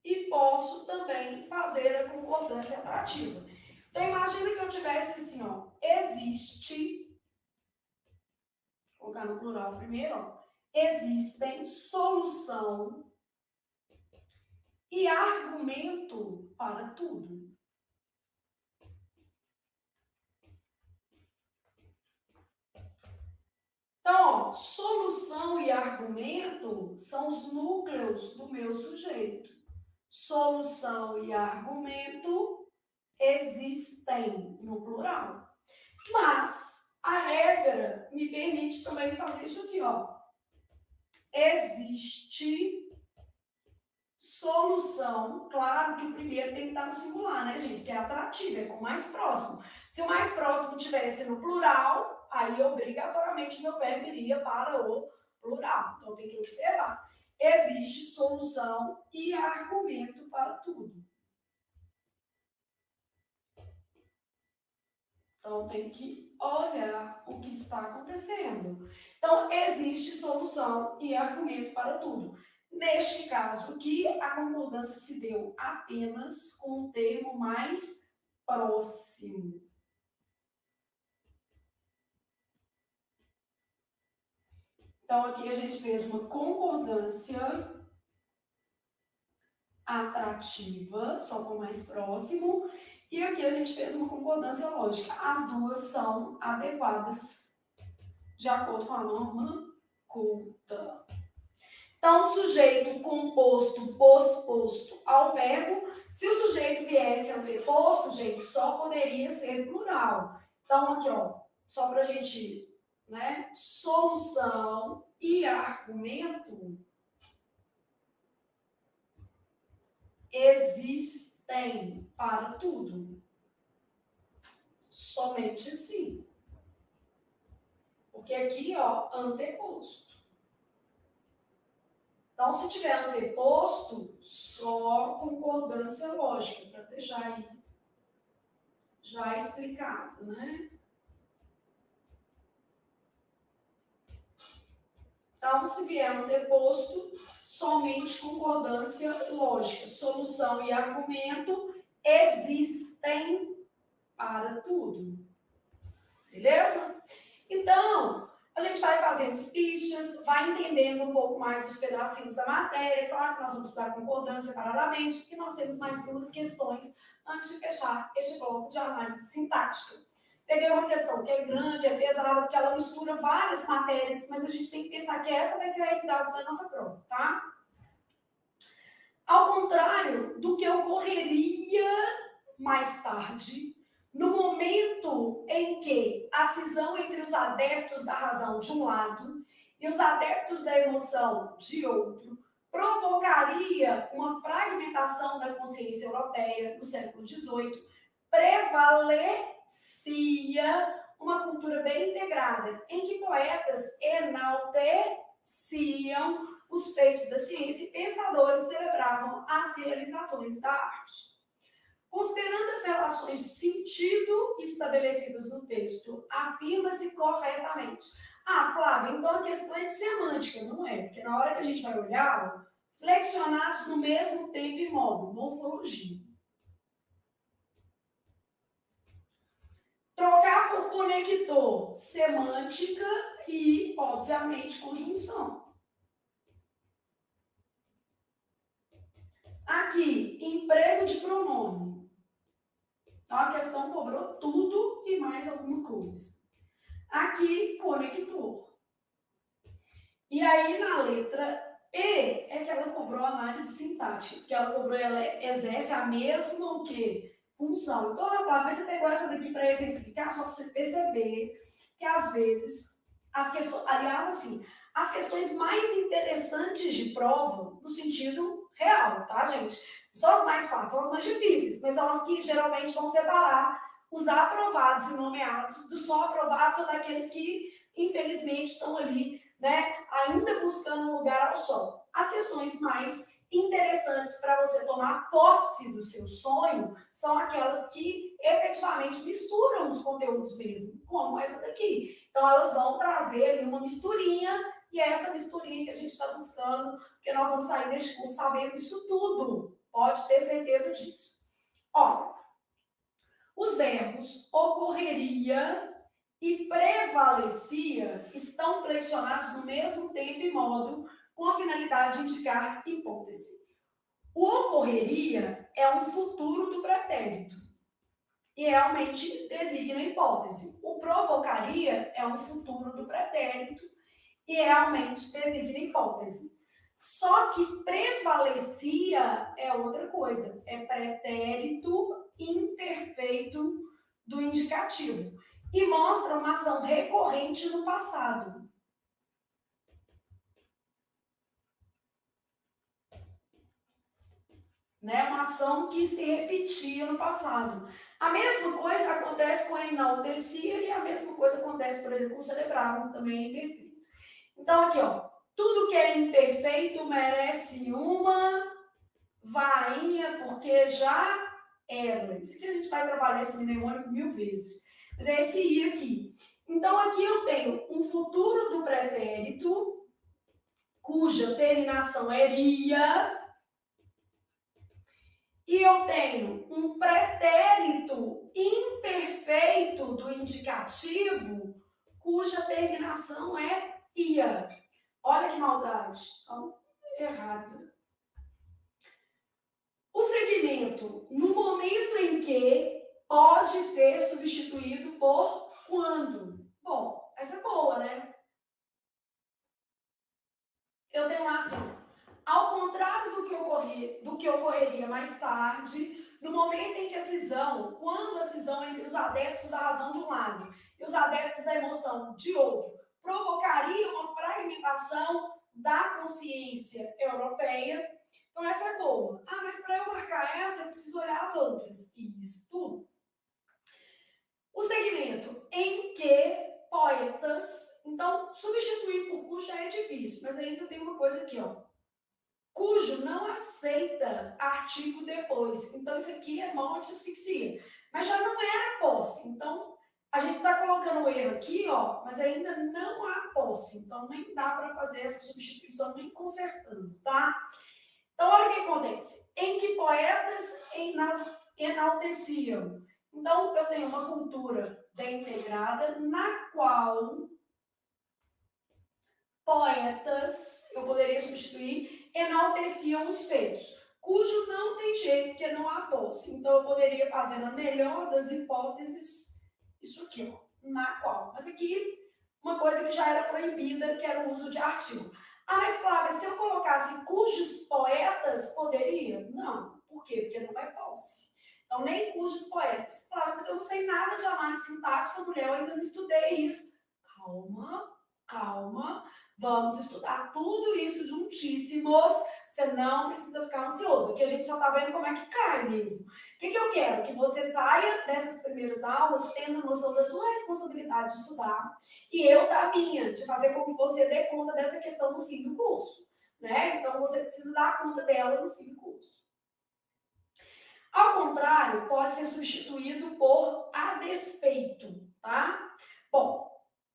e posso também fazer a concordância atrativa. Então, imagina que eu tivesse assim, ó, existe, vou colocar no plural primeiro, ó, existem solução e argumento para tudo. Então, ó, solução e argumento são os núcleos do meu sujeito. Solução e argumento existem no plural. Mas a regra me permite também fazer isso aqui, ó. Existe solução, claro que o primeiro tem que estar no singular, né, gente? Porque é atrativo, é com o mais próximo. Se o mais próximo tivesse no plural, aí obrigatoriamente meu verbo iria para o plural. Então tem que observar. Existe solução e argumento para tudo. Então, tem que olhar o que está acontecendo. Então, existe solução e argumento para tudo. Neste caso aqui, a concordância se deu apenas com o termo mais próximo. Então, aqui a gente fez uma concordância atrativa, só com o mais próximo. E aqui a gente fez uma concordância lógica. As duas são adequadas de acordo com a norma culta. Então, sujeito composto posposto ao verbo. Se o sujeito viesse anteposto, gente, só poderia ser plural. Então, aqui, ó, só para a gente, né? Solução e argumento existem para tudo. Somente assim. Porque aqui, ó, anteposto. Então, se tiver anteposto, só concordância lógica, para deixar aí já explicado, né? Então, se vier anteposto, somente concordância lógica. Solução e argumento existem para tudo. Beleza? Então, a gente vai fazendo fichas, vai entendendo um pouco mais os pedacinhos da matéria. Claro que nós vamos estudar concordância separadamente e nós temos mais duas questões antes de fechar este bloco de análise sintática. Peguei uma questão que é grande, é pesada, porque ela mistura várias matérias, mas a gente tem que pensar que essa vai ser a realidade da nossa prova, tá? Ao contrário do que ocorreria mais tarde, no momento em que a cisão entre os adeptos da razão de um lado e os adeptos da emoção de outro provocaria uma fragmentação da consciência europeia no século XVIII, prevalecia uma cultura bem integrada, em que poetas enalteciam os feitos da ciência e pensadores celebravam as realizações da arte. Considerando as relações de sentido estabelecidas no texto, afirma-se corretamente. Ah, Flávia, então a questão é de semântica, não é? Porque na hora que a gente vai olhar, flexionados no mesmo tempo e modo, morfologia. Trocar por conector, semântica e, obviamente, conjunção. Aqui, emprego de pronome. Então, a questão cobrou tudo e mais alguma coisa. Aqui, conector. E aí, na letra E, é que ela cobrou análise sintática, porque ela cobrou, ela exerce a mesma o quê? Função. Então, ela fala, mas você pegou essa daqui para exemplificar, só para você perceber que, às vezes, as questões, aliás, assim, as questões mais interessantes de prova, no sentido real, tá, gente? Só as mais fáceis, são as mais difíceis, mas são as que geralmente vão separar os aprovados e nomeados dos só aprovados ou daqueles que, infelizmente, estão ali, né, ainda buscando um lugar ao sol. As questões mais interessantes para você tomar posse do seu sonho são aquelas que efetivamente misturam os conteúdos mesmo, como essa daqui. Então, elas vão trazer ali uma misturinha, e é essa misturinha que a gente está buscando, porque nós vamos sair deste curso sabendo isso tudo. Pode ter certeza disso. Ó, os verbos ocorreria e prevalecia estão flexionados no mesmo tempo e modo, com a finalidade de indicar hipótese. O ocorreria é um futuro do pretérito e realmente designa hipótese. O provocaria é um futuro do pretérito e realmente designa hipótese. Só que prevalecia é outra coisa, é pretérito imperfeito do indicativo e mostra uma ação recorrente no passado. Né? Uma ação que se repetia no passado. A mesma coisa acontece com a enaltecia e a mesma coisa acontece, por exemplo, com o celebrar, também é imperfeito. Então, aqui, ó, tudo que é imperfeito merece uma vainha, porque já era. Isso aqui a gente vai trabalhar esse mnemônico 1000 vezes. Mas é esse i aqui. Então, aqui eu tenho um futuro do pretérito, cuja terminação é ia, e eu tenho um pretérito imperfeito do indicativo, cuja terminação é ia. Olha que maldade. Então, errado. O segmento, no momento em que, pode ser substituído por quando. Bom, essa é boa, né? Eu tenho lá assim, ao contrário do que ocorreria mais tarde, no momento em que a cisão, quando a cisão entre os adeptos da razão de um lado e os adeptos da emoção de outro, provocaria uma fragmentação da consciência europeia. Então, essa é boa. Ah, mas para eu marcar essa, eu preciso olhar as outras. Isto. O segmento em que poetas, então, substituir por cujo já é difícil, mas ainda tem uma coisa aqui, ó. Cujo não aceita artigo depois. Então, isso aqui é morte e asfixia. Mas já não era posse. Então, a gente está colocando o erro aqui, ó, mas ainda não há posse. Então, nem dá para fazer essa substituição nem consertando, tá? Então, olha o que acontece. Em que poetas enalteciam. Então, eu tenho uma cultura bem integrada, na qual poetas, eu poderia substituir, enalteciam os feitos, cujo não tem jeito, porque não há posse. Então, eu poderia fazer na melhor das hipóteses, isso aqui, ó, na qual. Mas aqui, uma coisa que já era proibida, que era o uso de artigo. Ah, mas Flávia, se eu colocasse cujos poetas, poderia? Não. Por quê? Porque não é posse. Então, nem cujos poetas. Flávia, mas eu não sei nada de análise sintática, mulher, eu ainda não estudei isso. Calma, calma. Vamos estudar tudo isso juntíssimos. Você não precisa ficar ansioso. Aqui a gente só está vendo como é que cai mesmo. O que eu quero? Que você saia dessas primeiras aulas tendo a noção da sua responsabilidade de estudar e eu da minha, de fazer com que você dê conta dessa questão no fim do curso. Né? Então, você precisa dar conta dela no fim do curso. Ao contrário, pode ser substituído por a despeito, tá? Bom,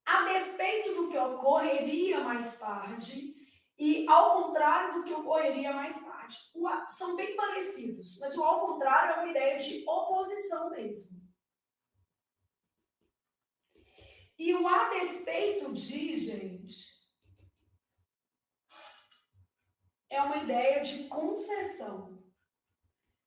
a despeito do que ocorreria mais tarde e ao contrário do que ocorreria mais tarde. São bem parecidos, mas o ao contrário é uma ideia de oposição mesmo. E o a despeito de, gente, é uma ideia de concessão.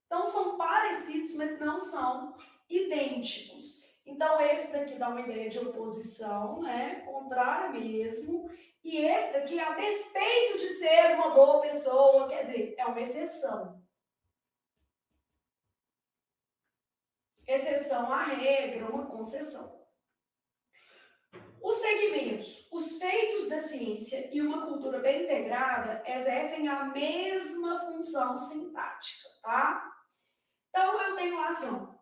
Então, são parecidos, mas não são idênticos. Então, esse daqui dá uma ideia de oposição, né? Contrário mesmo. E esse daqui, a despeito de ser uma boa pessoa, quer dizer, é uma exceção. Exceção à regra, uma concessão. Os segmentos, os feitos da ciência e uma cultura bem integrada exercem a mesma função sintática, tá? Então, eu tenho lá assim, ó,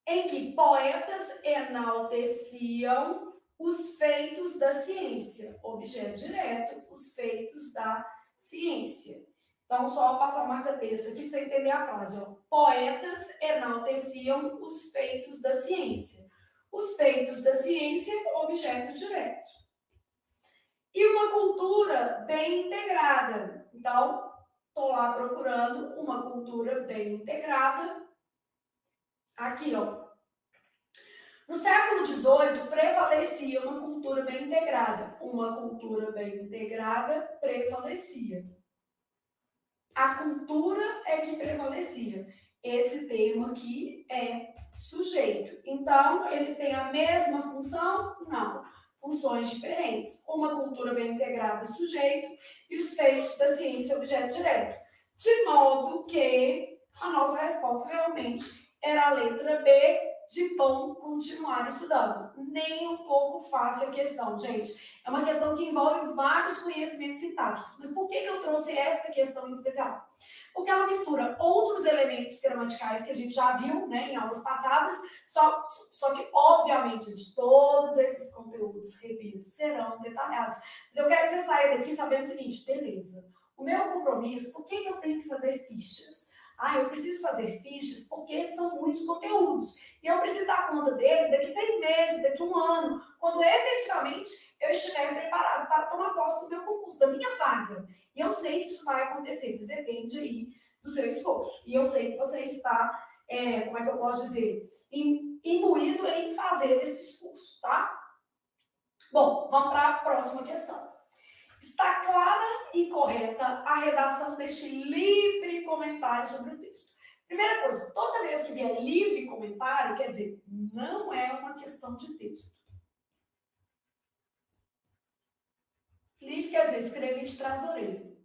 em que poetas enalteciam os feitos da ciência, objeto direto, os feitos da ciência. Então, só passar o marca-texto aqui para você entender a frase. Ó. Poetas enalteciam os feitos da ciência. Os feitos da ciência, objeto direto. E uma cultura bem integrada. Então, estou lá procurando uma cultura bem integrada. Aqui, ó. No século XVIII, prevalecia uma cultura bem integrada. Uma cultura bem integrada prevalecia. A cultura é que prevalecia. Esse termo aqui é sujeito. Então, eles têm a mesma função? Não. Funções diferentes. Uma cultura bem integrada, sujeito, e os feitos da ciência, objeto direto. De modo que a nossa resposta realmente era a letra B, de bom continuar estudando. Nem um pouco fácil a questão, gente. É uma questão que envolve vários conhecimentos sintáticos. Mas por que eu trouxe esta questão em especial? Porque ela mistura outros elementos gramaticais que a gente já viu, né, em aulas passadas, só que, obviamente, gente, todos esses conteúdos, repito, serão detalhados. Mas eu quero que você saia daqui sabendo o seguinte, beleza, o meu compromisso, por que eu tenho que fazer fichas? Eu preciso fazer fichas porque são muitos conteúdos. E eu preciso dar conta deles daqui 6 meses, daqui 1 ano, quando efetivamente eu estiver preparado para tomar posse do meu concurso, da minha vaga. E eu sei que isso vai acontecer, mas depende aí do seu esforço. E eu sei que você está, como é que eu posso dizer, imbuído em fazer esse esforço, tá? Bom, vamos para a próxima questão. Está clara e correta a redação deste livre comentário sobre o texto. Primeira coisa, toda vez que vier livre comentário, quer dizer, não é uma questão de texto. Livre quer dizer, escrevi de trás da orelha.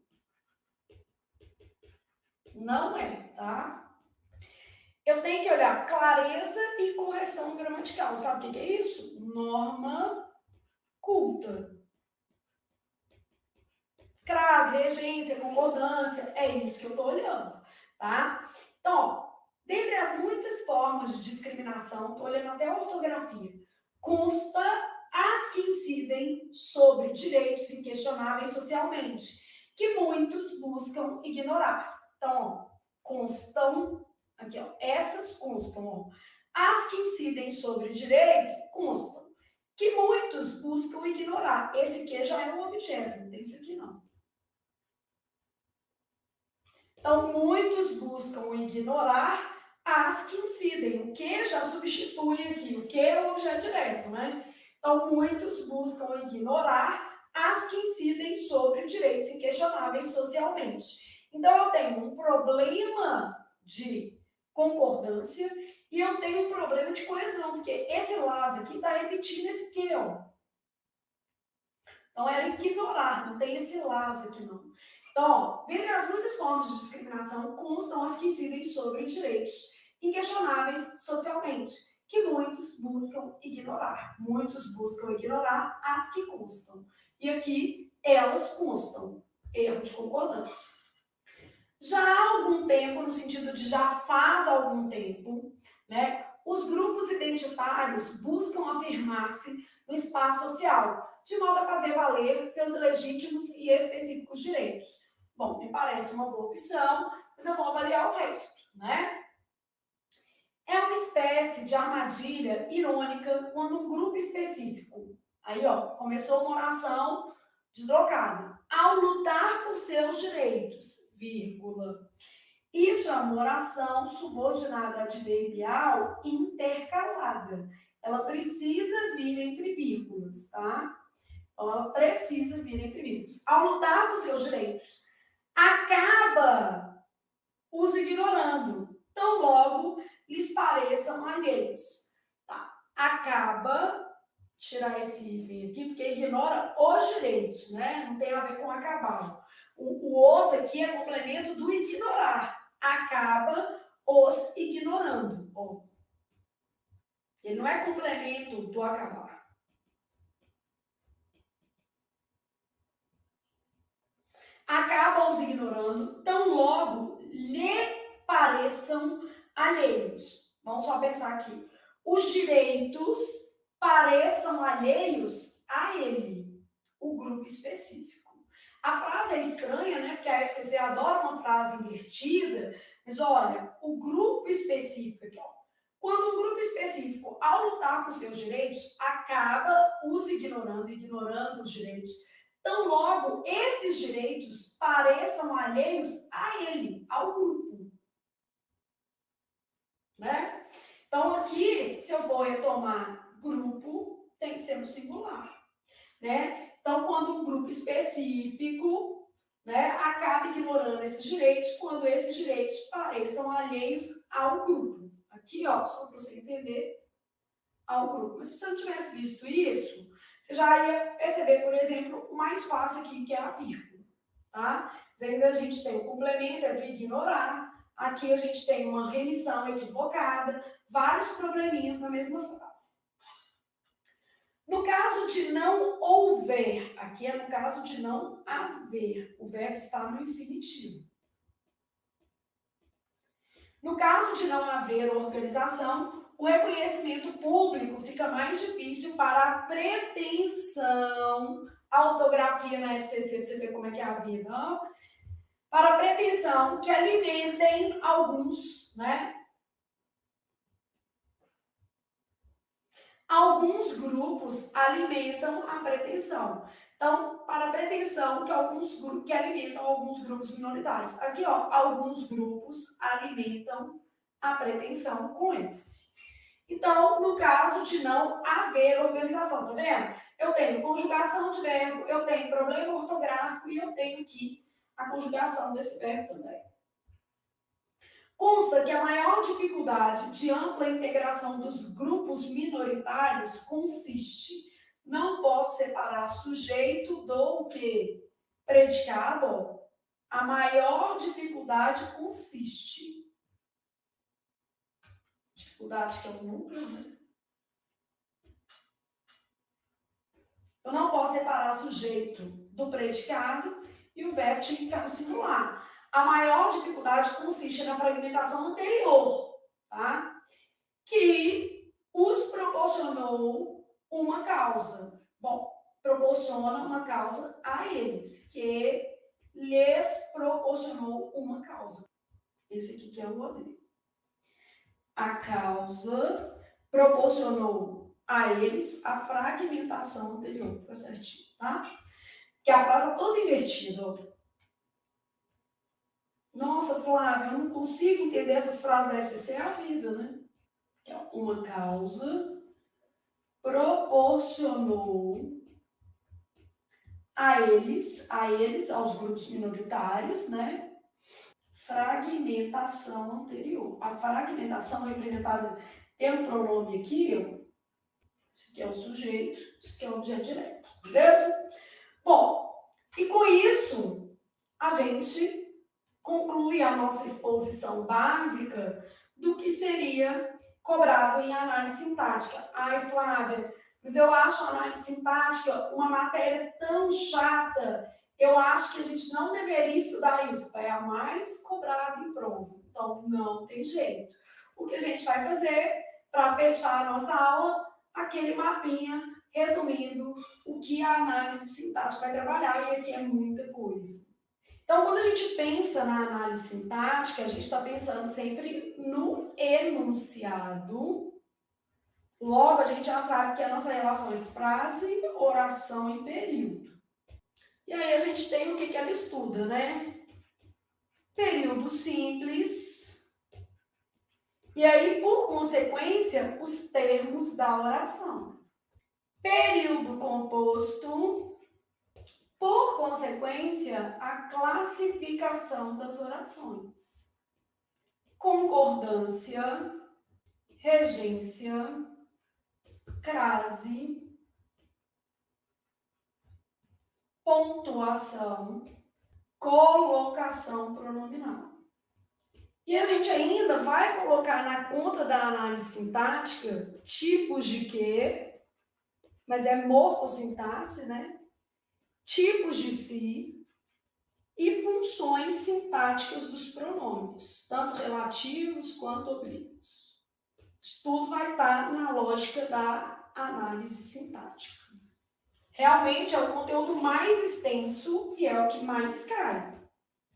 Não é, tá? Eu tenho que olhar clareza e correção gramatical. Sabe o que é isso? Norma culta. Crase, regência, concordância, é isso que eu estou olhando, tá? Então, ó, dentre as muitas formas de discriminação, estou olhando até a ortografia, consta as que incidem sobre direitos inquestionáveis socialmente, que muitos buscam ignorar. Então, ó, constam, aqui, ó, essas constam, ó, as que incidem sobre direito, constam, que muitos buscam ignorar. Esse aqui já é um objeto, não tem isso aqui não. Então, muitos buscam ignorar as que incidem. O que já substitui aqui, o que é o objeto direto, né? Então, muitos buscam ignorar as que incidem sobre direitos inquestionáveis socialmente. Então, eu tenho um problema de concordância e eu tenho um problema de coesão, porque esse las aqui está repetindo esse que, ó. Então, era ignorar, não tem esse las aqui, não. Então, ó, dentre as muitas formas de discriminação, constam as que incidem sobre direitos inquestionáveis socialmente, que muitos buscam ignorar. Muitos buscam ignorar as que constam. E aqui, elas constam. Erro de concordância. Já há algum tempo, no sentido de já faz algum tempo, né, os grupos identitários buscam afirmar-se no espaço social, de modo a fazer valer seus legítimos e específicos direitos. Bom, me parece uma boa opção, mas eu vou avaliar o resto, né? É uma espécie de armadilha irônica quando um grupo específico, aí ó, começou uma oração deslocada, ao lutar por seus direitos, vírgula. Isso é uma oração subordinada adverbial intercalada. Ela precisa vir entre vírgulas, tá? Então, ela precisa vir entre vírgulas. Ao lutar por seus direitos, acaba os ignorando. Tão logo lhes pareçam alheios. Tá? Acaba, tirar esse hífen aqui, porque ignora os direitos, né? Não tem a ver com acabar. O os aqui é complemento do ignorar. Acaba os ignorando. Ó. Ele não é complemento do acabar. Acaba os ignorando, tão logo lhe pareçam alheios. Vamos só pensar aqui. Os direitos pareçam alheios a ele, o grupo específico. A frase é estranha, né? Porque a FCC adora uma frase invertida, mas olha, o grupo específico aqui, ó. Quando um grupo específico, ao lutar por seus direitos, acaba os ignorando, ignorando os direitos, tão logo esses direitos pareçam alheios a ele, ao grupo. Né? Então, aqui, se eu for retomar grupo, tem que ser no singular. Né? Então, quando um grupo específico, né, acaba ignorando esses direitos, quando esses direitos pareçam alheios ao grupo. Aqui, ó, só para você entender, ao grupo. Mas se você não tivesse visto isso, você já ia perceber, por exemplo, o mais fácil aqui, que é a vírgula. Tá? Mas ainda a gente tem o complemento, é do ignorar. Aqui a gente tem uma remissão equivocada, vários probleminhas na mesma frase. No caso de não houver, aqui é no caso de não haver, o verbo está no infinitivo. No caso de não haver organização, o reconhecimento público fica mais difícil para a pretensão, a ortografia na FCC, você vê como é que é a vida, ó, para a pretensão que alimentem alguns, né? Alguns grupos alimentam a pretensão. Então, para a pretensão que alguns grupos que alimentam alguns grupos minoritários. Aqui, ó, alguns grupos alimentam a pretensão com esse. Então, no caso de não haver organização, tá vendo? Eu tenho conjugação de verbo, eu tenho problema ortográfico e eu tenho aqui a conjugação desse verbo também. Consta que a maior dificuldade de ampla integração dos grupos minoritários consiste, não posso separar sujeito do que predicado, a maior dificuldade consiste. Dificuldade que é o núcleo, né? Eu não posso separar sujeito do predicado e o verbo tinha que ficar no singular. A maior dificuldade consiste na fragmentação anterior, tá? Que os proporcionou uma causa. Bom, proporciona uma causa a eles, que lhes proporcionou uma causa. Esse aqui que é o Rodrigo. A causa proporcionou a eles a fragmentação anterior. Fica certinho, tá? Que a frase está toda invertida, ó. Nossa, Flávia, eu não consigo entender essas frases da FCC, é a vida, né? Que é uma causa proporcionou a eles, aos grupos minoritários, né? Fragmentação anterior. A fragmentação representada pelo pronome aqui, ó, esse aqui é o sujeito, esse aqui é o objeto direto, beleza? Bom, e com isso, a gente conclui a nossa exposição básica do que seria cobrado em análise sintática. Ai, Flávia, mas eu acho a análise sintática uma matéria tão chata, eu acho que a gente não deveria estudar isso, é a mais cobrada em prova. Então, não tem jeito. O que a gente vai fazer para fechar a nossa aula? Aquele mapinha resumindo o que a análise sintática vai trabalhar, e aqui é muita coisa. Então, quando a gente pensa na análise sintática, a gente está pensando sempre no enunciado. Logo, a gente já sabe que a nossa relação é frase, oração e período. E aí a gente tem o que ela estuda, né? Período simples. E aí, por consequência, os termos da oração. Período composto. Por consequência, a classificação das orações. Concordância, regência, crase, pontuação, colocação pronominal. E a gente ainda vai colocar na conta da análise sintática tipos de quê, mas é morfossintaxe, né? Tipos de si e funções sintáticas dos pronomes, tanto relativos quanto oblíquos. Isso tudo vai estar na lógica da análise sintática. Realmente é o conteúdo mais extenso e é o que mais cai.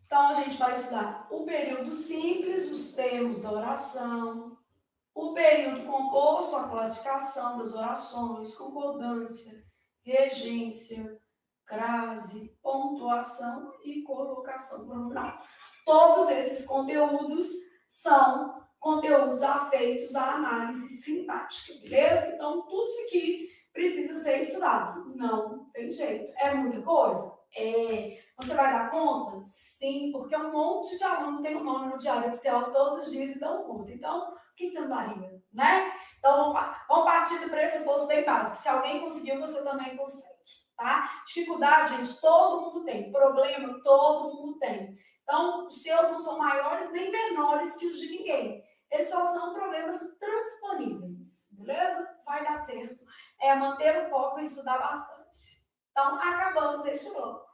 Então, a gente vai estudar o período simples, os termos da oração, o período composto, a classificação das orações, concordância, regência, crase, pontuação e colocação pronominal. Todos esses conteúdos são conteúdos afeitos à análise sintática, beleza? Então, tudo isso aqui precisa ser estudado. Não tem jeito. É muita coisa? É. Você vai dar conta? Sim, porque um monte de aluno tem o nome no diário oficial todos os dias e dão conta. Então, o que você não daria, né? Então, vamos partir do pressuposto bem básico. Se alguém conseguiu, você também consegue, tá? Dificuldade, gente, todo mundo tem. Problema, todo mundo tem. Então, os seus não são maiores nem menores que os de ninguém. Eles só são problemas transponíveis, beleza? Vai dar certo. É manter o foco e estudar bastante. Então, acabamos este bloco.